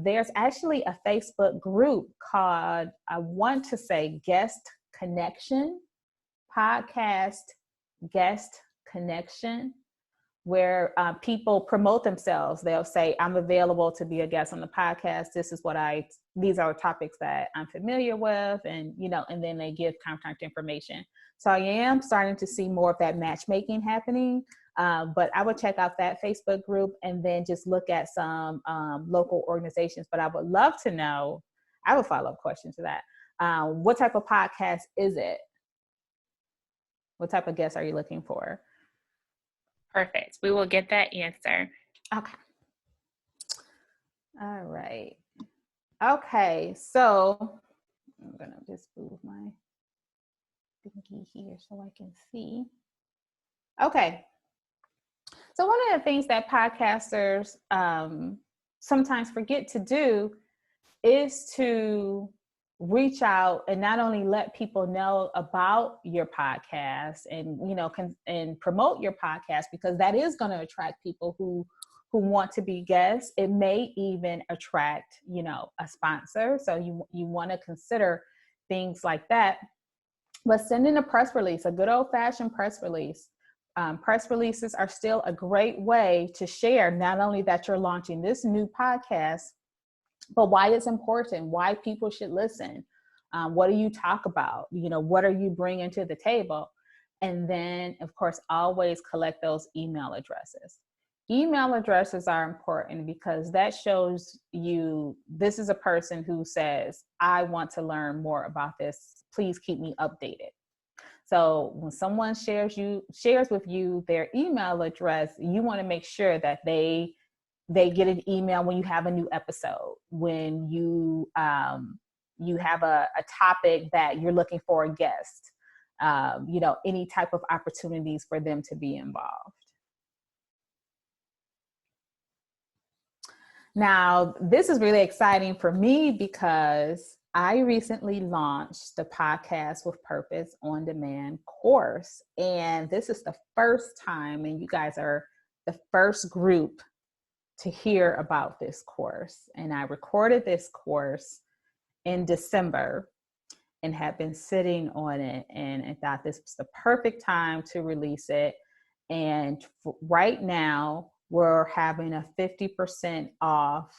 There's actually a Facebook group called, I want to say, Guest Connection, Podcast Guest Connection, where people promote themselves. They'll say, I'm available to be a guest on the podcast. These are topics that I'm familiar with, and then they give contact information. So I am starting to see more of that matchmaking happening, but I would check out that Facebook group and then just look at some local organizations. But I would love to know, I have a follow-up question to that. What type of podcast is it? What type of guests are you looking for? Perfect. We will get that answer. Okay. All right. Okay. So I'm going to just move my thingy here so I can see. Okay. So one of the things that podcasters sometimes forget to do is to reach out and not only let people know about your podcast and and promote your podcast, because that is going to attract people who want to be guests. It may even attract a sponsor, so you want to consider things like that. But sending a press release, a good old-fashioned press release. Press releases are still a great way to share not only that you're launching this new podcast, but why it's important, why people should listen. What do you talk about? What are you bringing to the table? And then, of course, always collect those email addresses. Email addresses are important because that shows you this is a person who says, I want to learn more about this. Please keep me updated. So when someone shares with you their email address, you want to make sure that they get an email when you have a new episode, when you have a topic that you're looking for a guest, any type of opportunities for them to be involved. Now, this is really exciting for me because I recently launched the Podcast with Purpose on Demand course. And this is the first time, and you guys are the first group to hear about this course. And I recorded this course in December and had been sitting on it, and I thought this was the perfect time to release it. And right now we're having a 50% off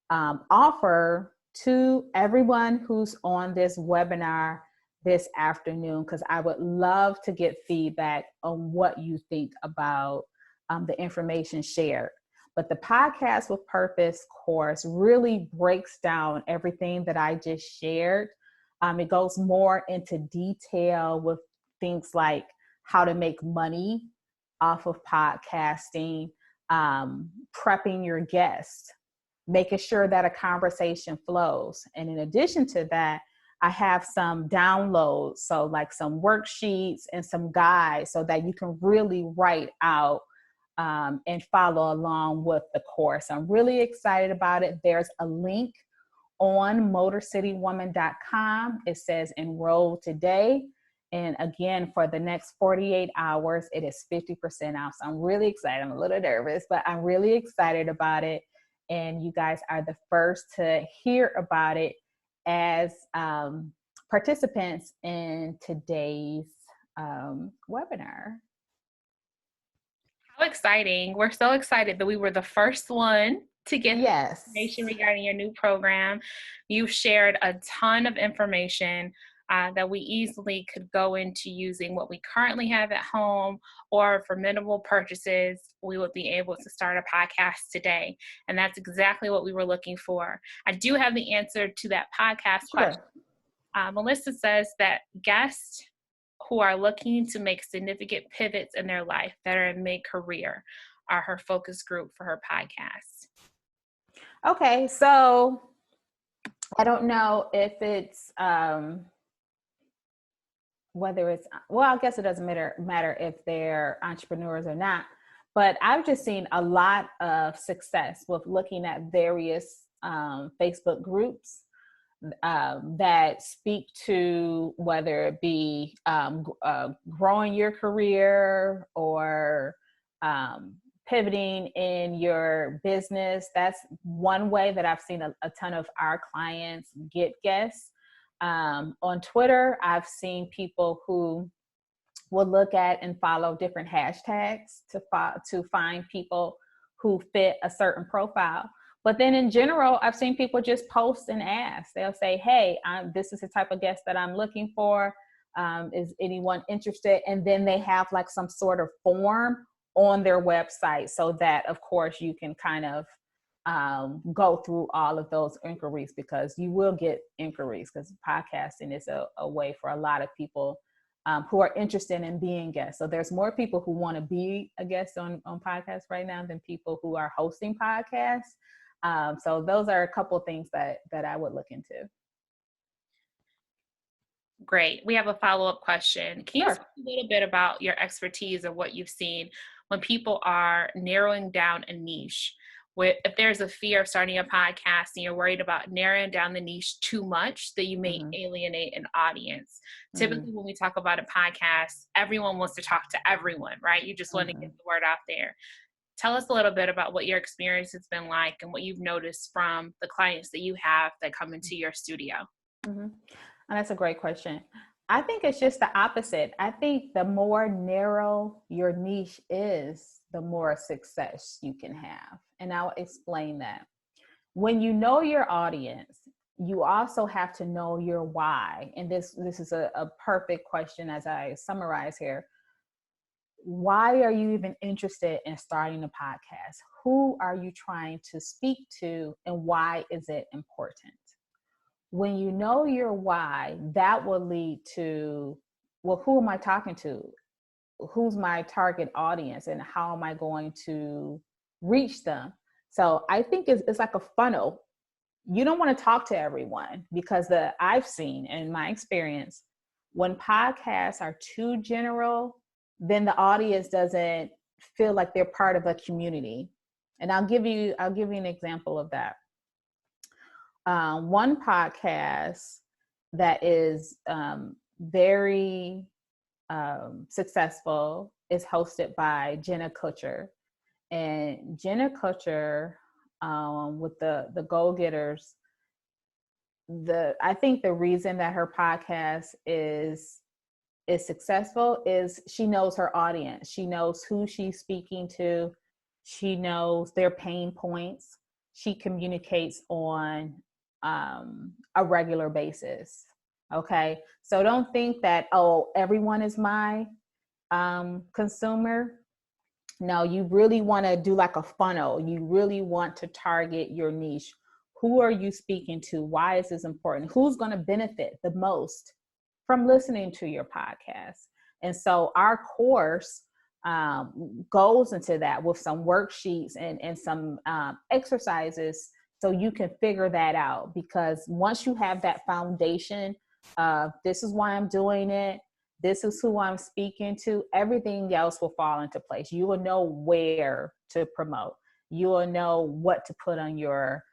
offer to everyone who's on this webinar this afternoon, because I would love to get feedback on what you think about the information shared. But the Podcast with Purpose course really breaks down everything that I just shared. It goes more into detail with things like how to make money off of podcasting, prepping your guests, making sure that a conversation flows. And in addition to that, I have some downloads, so like some worksheets and some guides so that you can really write out and follow along with the course. I'm really excited about it. There's a link on motorcitywoman.com. It says enroll today. And again, for the next 48 hours, it is 50% off. So I'm really excited. I'm a little nervous, but I'm really excited about it. And you guys are the first to hear about it as participants in today's webinar. How exciting. We're so excited that we were the first one to get Yes. information regarding your new program. You've shared a ton of information that we easily could go into using what we currently have at home, or for minimal purchases, we would be able to start a podcast today. And that's exactly what we were looking for. I do have the answer to that podcast question. Melissa says that guests who are looking to make significant pivots in their life that are in mid-career are her focus group for her podcast. Okay, so I don't know if it's whether it's, well, I guess it doesn't matter if they're entrepreneurs or not, but I've just seen a lot of success with looking at various Facebook groups that speak to whether it be growing your career or pivoting in your business. That's one way that I've seen a ton of our clients get guests. On Twitter, I've seen people who will look at and follow different hashtags to find people who fit a certain profile. But then in general, I've seen people just post and ask. They'll say, hey, this is the type of guest that I'm looking for. Is anyone interested? And then they have like some sort of form on their website so that, of course, you can kind of go through all of those inquiries, because you will get inquiries, because podcasting is a way for a lot of people who are interested in being guests. So there's more people who want to be a guest on podcasts right now than people who are hosting podcasts. So those are a couple of things that I would look into. Great. We have a follow-up question. Can you Sure. talk a little bit about your expertise of what you've seen when people are narrowing down a niche? If there's a fear of starting a podcast and you're worried about narrowing down the niche too much, that you may alienate an audience. Typically, when we talk about a podcast, everyone wants to talk to everyone, right? You just want to get the word out there. Tell us a little bit about what your experience has been like and what you've noticed from the clients that you have that come into your studio. And that's a great question. I think it's just the opposite. I think the more narrow your niche is, the more success you can have. And I'll explain that. When you know your audience, you also have to know your why. And this is a perfect question as I summarize here. Why are you even interested in starting a podcast? Who are you trying to speak to, and why is it important? When you know your why, that will lead to, well, who am I talking to? Who's my target audience, and how am I going to reach them? So I think it's like a funnel. You don't want to talk to everyone, because I've seen in my experience, when podcasts are too general, then the audience doesn't feel like they're part of a community. And I'll give you an example of that. One podcast that is very successful is hosted by Jenna Kutcher. And Jenna Kutcher, with the Go Getters, I think the reason that her podcast is successful is she knows her audience. She knows who she's speaking to. She knows their pain points. She communicates on a regular basis. Okay, so don't think that, oh, everyone is my consumer. No, you really want to do like a funnel. You really want to target your niche. Who are you speaking to? Why is this important? Who's going to benefit the most from listening to your podcast? And so our course goes into that with some worksheets and some exercises so you can figure that out. Because once you have that foundation of this is why I'm doing it, this is who I'm speaking to, everything else will fall into place. You will know where to promote. You will know what to put on your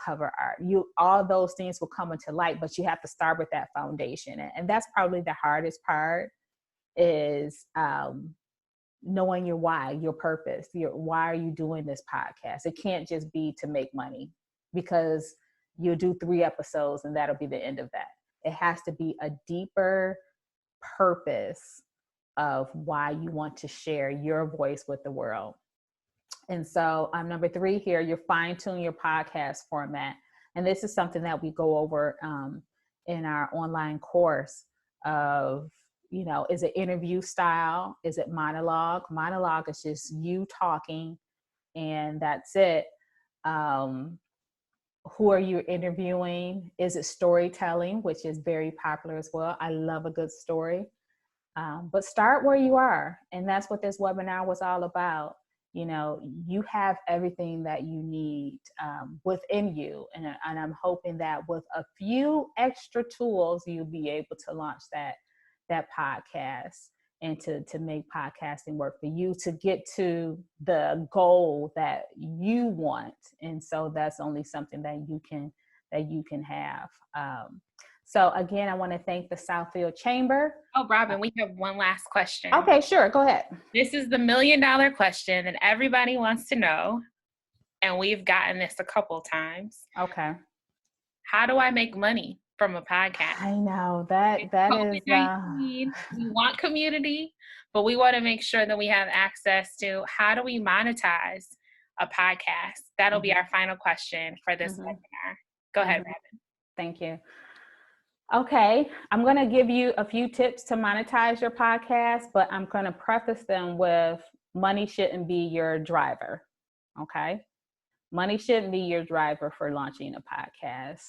cover art. All those things will come into light, but you have to start with that foundation. And that's probably the hardest part, is knowing your why, your purpose. Why are you doing this podcast? It can't just be to make money, because you'll do 3 episodes and that'll be the end of that. It has to be a deeper purpose of why you want to share your voice with the world. And so number 3 here, you fine-tune your podcast format. And this is something that we go over in our online course of, is it interview style? Is it monologue? Monologue is just you talking and that's it. Who are you interviewing? Is it storytelling, which is very popular as well? I love a good story. But start where you are. And that's what this webinar was all about. You have everything that you need within you. And I'm hoping that with a few extra tools, you'll be able to launch that podcast and to make podcasting work for you, to get to the goal that you want. And so that's only something that you can have. So again, I want to thank the Southfield Chamber. Oh, Robin, we have one last question. Okay, sure. Go ahead. This is the $1 million question that everybody wants to know. And we've gotten this a couple times. Okay. How do I make money from a podcast? I know that is we want community, but we want to make sure that we have access to how do we monetize a podcast? That'll be our final question for this webinar. Go ahead, Robin. Thank you. Okay, I'm going to give you a few tips to monetize your podcast, but I'm going to preface them with money shouldn't be your driver. Okay. Money shouldn't be your driver for launching a podcast,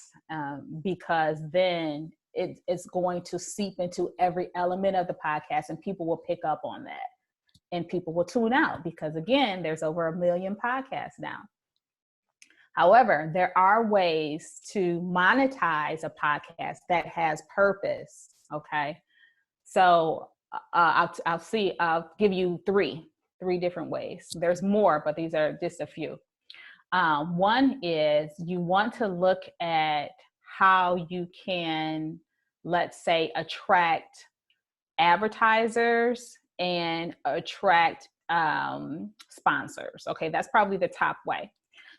because then it's going to seep into every element of the podcast and people will pick up on that and people will tune out because, again, there's over 1 million podcasts now. However, there are ways to monetize a podcast that has purpose. Okay. So I'll give you three different ways. There's more, but these are just a few. One is you want to look at how you can, let's say, attract advertisers and attract sponsors. Okay, that's probably the top way.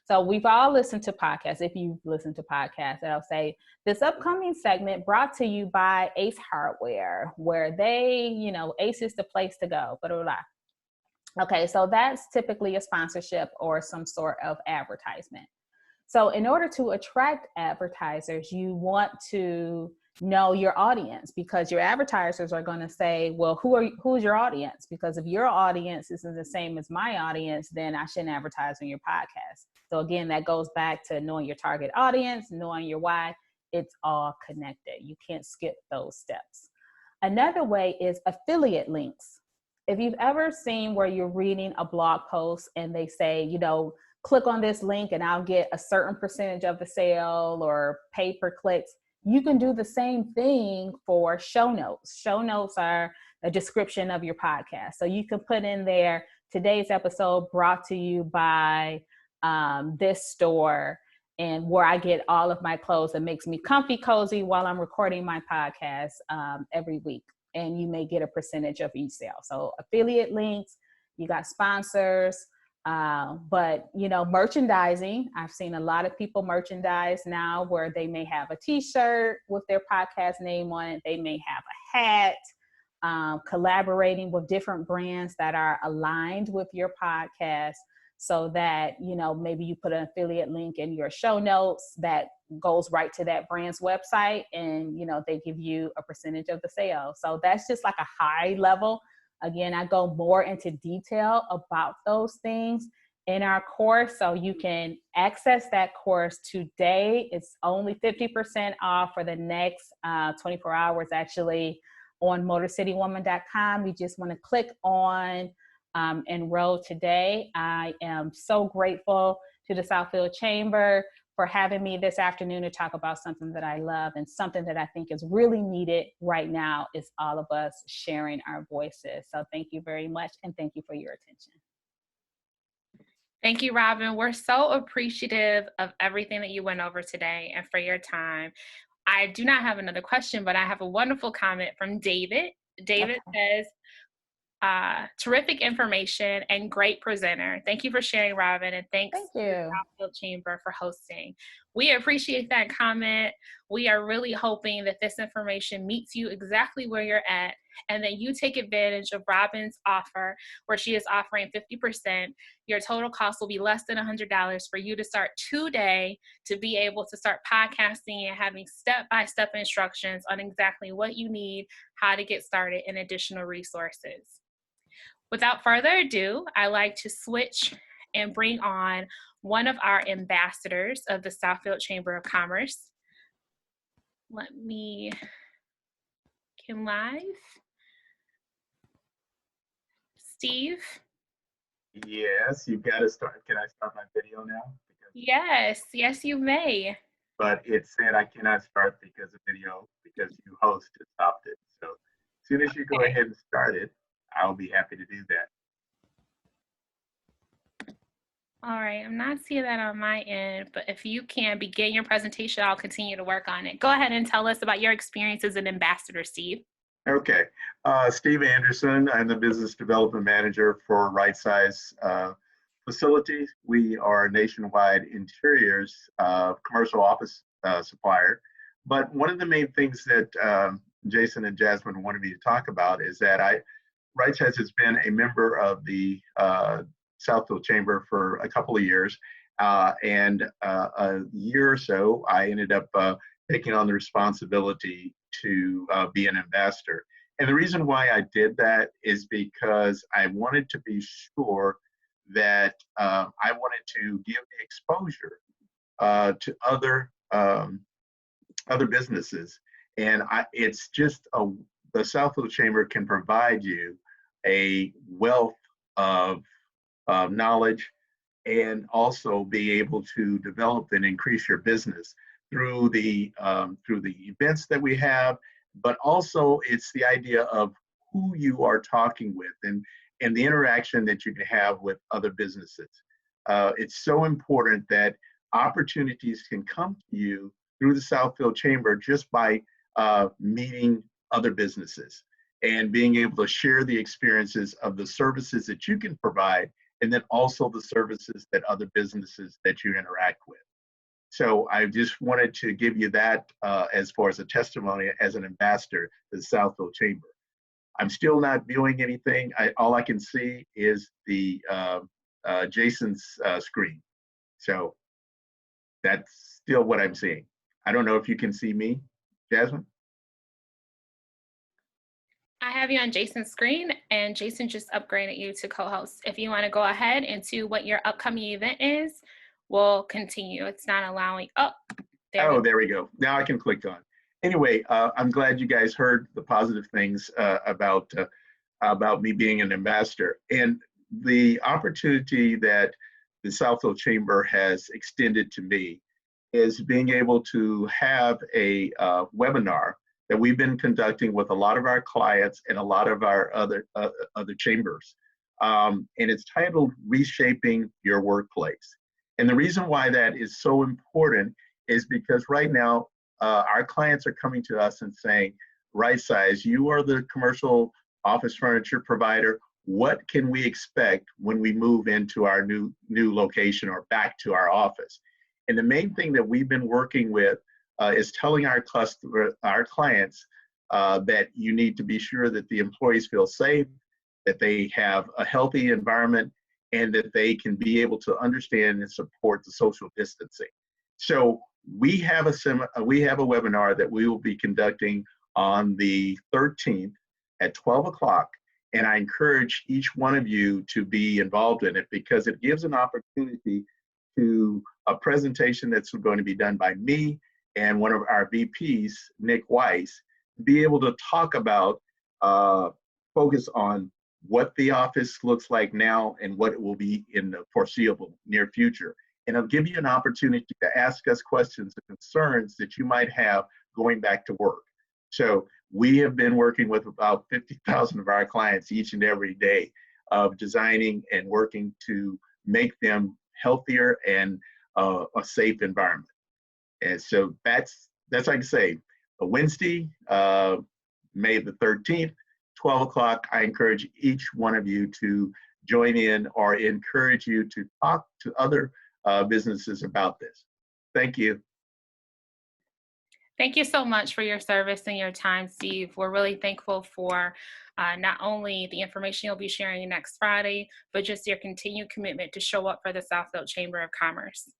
So we've all listened to podcasts. If you've listened to podcasts, I'll say this upcoming segment brought to you by Ace Hardware, where they, Ace is the place to go, blah, blah, blah. Okay, so that's typically a sponsorship or some sort of advertisement. So in order to attract advertisers, you want to know your audience, because your advertisers are going to say, well, who's your audience? Because if your audience isn't the same as my audience, then I shouldn't advertise on your podcast. So again, that goes back to knowing your target audience, knowing your why. It's all connected. You can't skip those steps. Another way is affiliate links. If you've ever seen where you're reading a blog post and they say, click on this link and I'll get a certain percentage of the sale or pay per clicks, you can do the same thing for show notes. Show notes are a description of your podcast. So you can put in there, today's episode brought to you by this store, and where I get all of my clothes that makes me comfy, cozy while I'm recording my podcast every week. And you may get a percentage of each sale. So affiliate links, you got sponsors, but merchandising. I've seen a lot of people merchandise now where they may have a t-shirt with their podcast name on it. They may have a hat, collaborating with different brands that are aligned with your podcast, so that, maybe you put an affiliate link in your show notes that goes right to that brand's website, and, they give you a percentage of the sale. So that's just like a high level. Again, I go more into detail about those things in our course. So you can access that course today. It's only 50% off for the next 24 hours, actually, on motorcitywoman.com. You just want to click on enroll today. I am so grateful to the Southfield Chamber for having me this afternoon to talk about something that I love, and something that I think is really needed right now is all of us sharing our voices. So thank you very much, and thank you for your attention. Thank you, Robin. We're so appreciative of everything that you went over today and for your time. I do not have another question, but I have a wonderful comment from David. David says, terrific information and great presenter. Thank you for sharing, Robin, and thank you to the Southfield Chamber for hosting. We appreciate that comment. We are really hoping that this information meets you exactly where you're at, and that you take advantage of Robin's offer, where she is offering 50%. Your total cost will be less than $100 for you to start today, to be able to start podcasting and having step-by-step instructions on exactly what you need, how to get started, and additional resources. Without further ado, I like to switch and bring on one of our ambassadors of the Southfield Chamber of Commerce. Let me get live. Steve? Yes, you've got to start. Can I start my video now? Yes, you may. But it said I cannot start because you host stopped it. So as soon as you go ahead and start it, I'll be happy to do that. All right, I'm not seeing that on my end, but if you can begin your presentation, I'll continue to work on it. Go ahead and tell us about your experience as an ambassador, Steve. Okay, Steve Anderson. I'm the business development manager for Right Size Facilities. We are a nationwide interiors commercial office supplier. But one of the main things that Jason and Jasmine wanted me to talk about is that Right Size has been a member of the Southfield Chamber for a couple of years, and a year or so, I ended up taking on the responsibility to be an ambassador. And the reason why I did that is because I wanted to be sure that I wanted to give the exposure to other businesses. And it's just the Southfield Chamber can provide you a wealth of knowledge, and also be able to develop and increase your business through the events that we have, but also it's the idea of who you are talking with, and the interaction that you can have with other businesses. It's so important that opportunities can come to you through the Southfield Chamber just by meeting other businesses and being able to share the experiences of the services that you can provide, and then also the services that other businesses that you interact with. So I just wanted to give you that as far as a testimony as an ambassador to the Southfield Chamber. I'm still not viewing anything. All I can see is the Jason's screen. So that's still what I'm seeing. I don't know if you can see me, Jasmine. I have you on Jason's screen, and Jason just upgraded you to co-host. If you want to go ahead into what your upcoming event is, we'll continue. It's not allowing. There we go. Now I can click on. Anyway, I'm glad you guys heard the positive things about me being an ambassador, and the opportunity that the Southfield Chamber has extended to me is being able to have a webinar that we've been conducting with a lot of our clients and a lot of our other chambers. And it's titled Reshaping Your Workplace. And the reason why that is so important is because right now, our clients are coming to us and saying, Right Size, you are the commercial office furniture provider. What can we expect when we move into our new location or back to our office? And the main thing that we've been working with is telling our clients that you need to be sure that the employees feel safe, that they have a healthy environment, and that they can be able to understand and support the social distancing. So we have a webinar that we will be conducting on the 13th at 12 o'clock. And I encourage each one of you to be involved in it because it gives an opportunity to a presentation that's going to be done by me and one of our VPs, Nick Weiss, to be able to talk about, focus on what the office looks like now and what it will be in the foreseeable near future. And it'll give you an opportunity to ask us questions and concerns that you might have going back to work. So we have been working with about 50,000 of our clients each and every day of designing and working to make them healthier and a safe environment. And so that's like I say, a Wednesday, May the 13th, 12 o'clock. I encourage each one of you to join in or encourage you to talk to other businesses about this. Thank you. Thank you so much for your service and your time, Steve. We're really thankful for not only the information you'll be sharing next Friday, but just your continued commitment to show up for the Southfield Chamber of Commerce.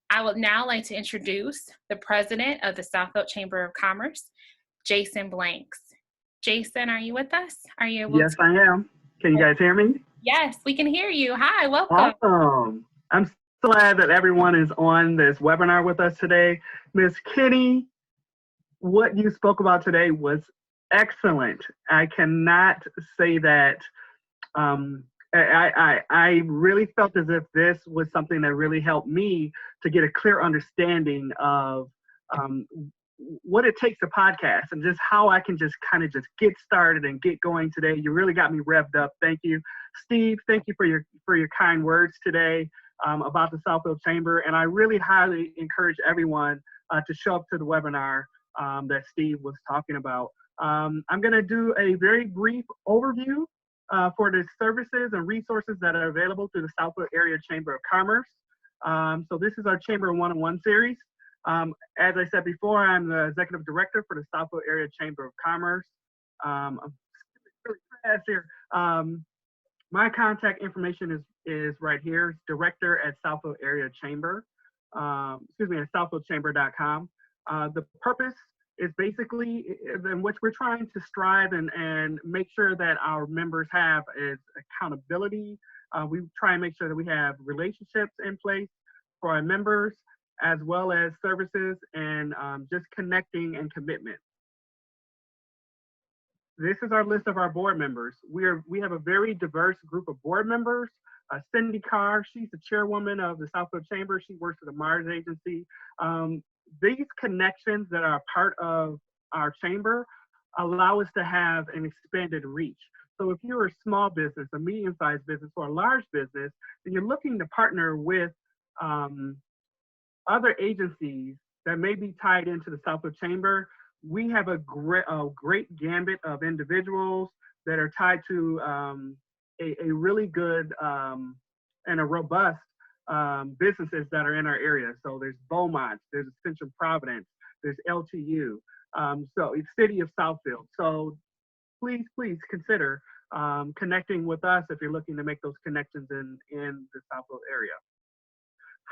I would now like to introduce the president of the Southfield Chamber of Commerce, Jason Blanks. Jason, are you with us? Are you able Yes, I am. Can you guys hear me? Yes, we can hear you. Hi, welcome. Awesome. I'm so glad that everyone is on this webinar with us today. Ms. Kinnie, what you spoke about today was excellent. I cannot say that. I really felt as if this was something that really helped me to get a clear understanding of what it takes to podcast and just how I can just kind of just get started and get going today. You really got me revved up. Thank you. Steve, thank you for your kind words today about the Southfield Chamber. And I really highly encourage everyone to show up to the webinar that Steve was talking about. I'm going to do a very brief overview for the services and resources that are available through the Southfield Area Chamber of Commerce. So this is our Chamber one-on-one series. As I said before, I'm the Executive Director for the Southfield Area Chamber of Commerce. I'm really fast here. My contact information is right here. It's director at Southfield Area Chamber. At southfieldchamber.com. The purpose is basically in which we're trying to strive and make sure that our members have is accountability. We try and make sure that we have relationships in place for our members, as well as services and just connecting and commitment. This is our list of our board members. We have a very diverse group of board members. Cindy Carr, she's the chairwoman of the Southfield Chamber. She works for the Mars Agency. These connections that are part of our chamber allow us to have an expanded reach. So if you're a small business, a medium-sized business, or a large business, and you're looking to partner with other agencies that may be tied into the Southfield Chamber, we have a great gambit of individuals that are tied to a really good and a robust businesses that are in our area. So there's Beaumont, there's Ascension Providence, there's LTU, so it's City of Southfield. So please consider connecting with us if you're looking to make those connections in the Southfield area.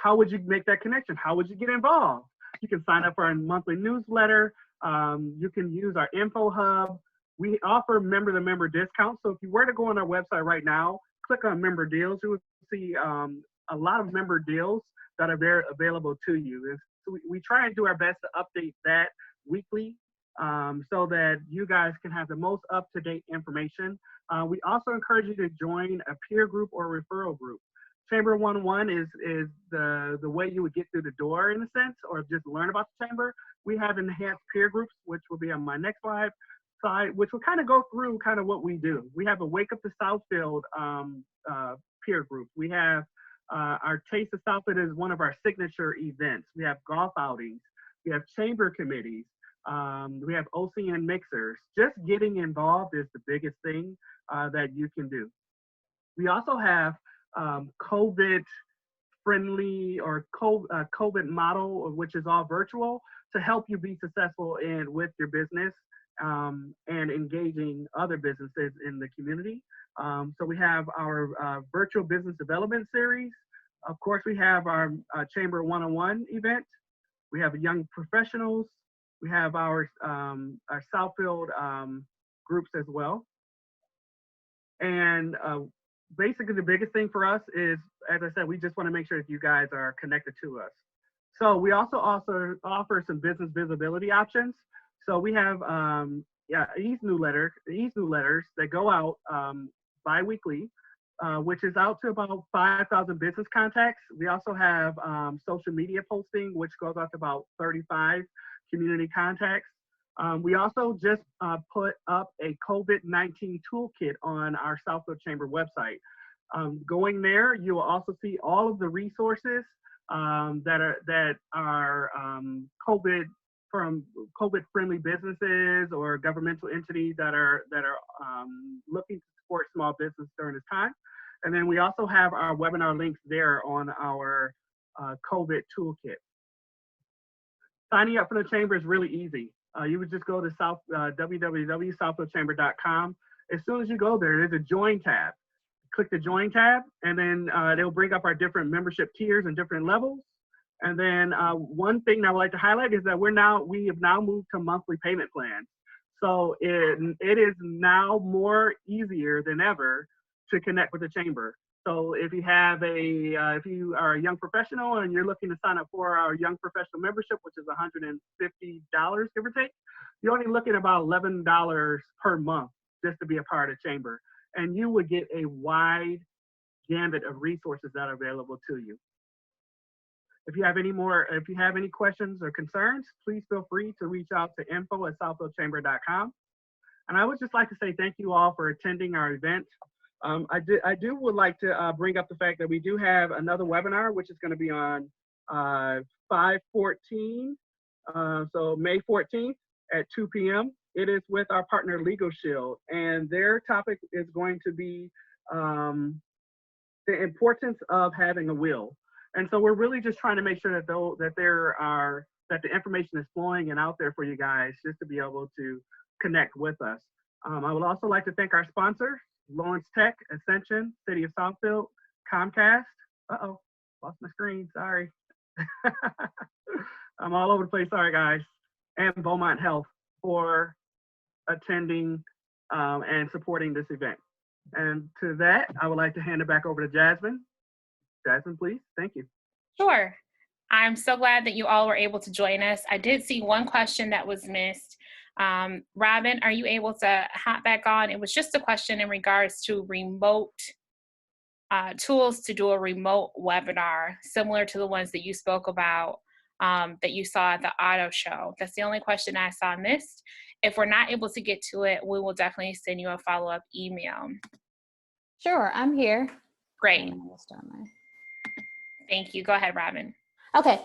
How would you make that connection? How would you get involved? You can sign up for our monthly newsletter. You can use our info hub. We offer member-to-member discounts. So if you were to go on our website right now, click on member deals, you will see a lot of member deals that are very available to you. And so we try and do our best to update that weekly so that you guys can have the most up-to-date information. We also encourage you to join a peer group or referral group. Chamber 101 is the way you would get through the door in a sense, or just learn about the chamber. We have enhanced peer groups, which will be on my next slide, which will kind of go through kind of what we do. We have a Wake Up to Southfield peer group. We have Our Taste of Southfield is one of our signature events. We have golf outings. We have chamber committees. We have OCN mixers. Just getting involved is the biggest thing that you can do. We also have COVID-friendly or COVID model, which is all virtual, to help you be successful with your business and engaging other businesses in the community. So we have our virtual business development series. Of course, we have our Chamber One-on-One event. We have young professionals. We have our Southfield groups as well. And basically the biggest thing for us is, as I said, we just want to make sure that you guys are connected to us. So we also offer some business visibility options. So we have e-newsletters that go out bi-weekly, which is out to about 5,000 business contacts. We also have social media posting, which goes out to about 35 community contacts. We also just put up a COVID-19 toolkit on our Southfield Chamber website. Going there, you will also see all of the resources that are COVID-friendly businesses or governmental entities that are looking to support small business during this time. And then we also have our webinar links there on our COVID toolkit. Signing up for the chamber is really easy. You would just go to www.southfieldchamber.com. As soon as you go there, there's a join tab. Click the join tab, and then they'll bring up our different membership tiers and different levels. And then one thing that I would like to highlight is that we have now moved to monthly payment plans. So it is now more easier than ever to connect with the chamber. So if you have if you are a young professional and you're looking to sign up for our young professional membership, which is $150, give or take, you're only looking at about $11 per month just to be a part of the chamber. And you would get a wide gambit of resources that are available to you. If you have any questions or concerns, please feel free to reach out to info@southfieldchamber.com. And I would just like to say thank you all for attending our event. I would like to bring up the fact that we do have another webinar, which is going to be on 5/14, so May 14th at 2 p.m. It is with our partner Legal Shield, and their topic is going to be the importance of having a will. And so we're really just trying to make sure that that the information is flowing and out there for you guys, just to be able to connect with us. I would also like to thank our sponsors: Lawrence Tech, Ascension, City of Southfield, Comcast. Uh-oh, lost my screen, sorry. I'm all over the place, sorry guys. And Beaumont Health for attending and supporting this event. And to that, I would like to hand it back over to Jasmine. Jasmine, please, thank you. Sure. I'm so glad that you all were able to join us. I did see one question that was missed. Robin, are you able to hop back on? It was just a question in regards to remote tools to do a remote webinar, similar to the ones that you spoke about that you saw at the auto show. That's the only question I saw missed. If we're not able to get to it, we will definitely send you a follow-up email. Sure, I'm here. Great. Thank you. Go ahead, Robin. Okay,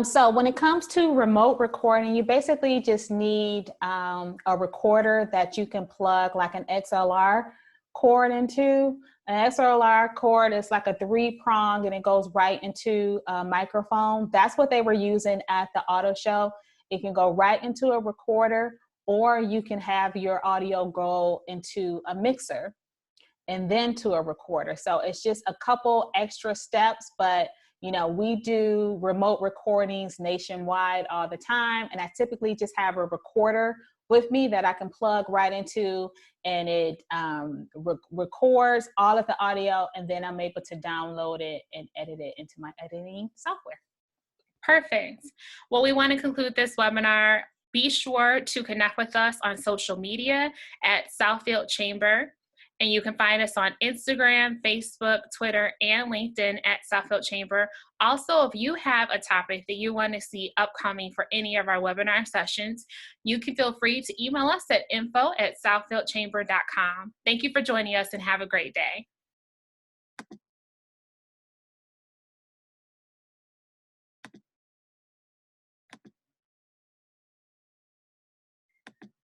so when it comes to remote recording, you basically just need a recorder that you can plug like an XLR cord into. An XLR cord is like a 3-prong and it goes right into a microphone. That's what they were using at the auto show. It can go right into a recorder, or you can have your audio go into a mixer and then to a recorder. So it's just a couple extra steps, but you know, we do remote recordings nationwide all the time, and I typically just have a recorder with me that I can plug right into, and it records all of the audio, and then I'm able to download it and edit it into my editing software. Perfect. Well, we want to conclude this webinar. Be sure to connect with us on social media at Southfield Chamber. And you can find us on Instagram, Facebook, Twitter, and LinkedIn at Southfield Chamber. Also, if you have a topic that you want to see upcoming for any of our webinar sessions, you can feel free to email us at info@southfieldchamber.com. Thank you for joining us and have a great day.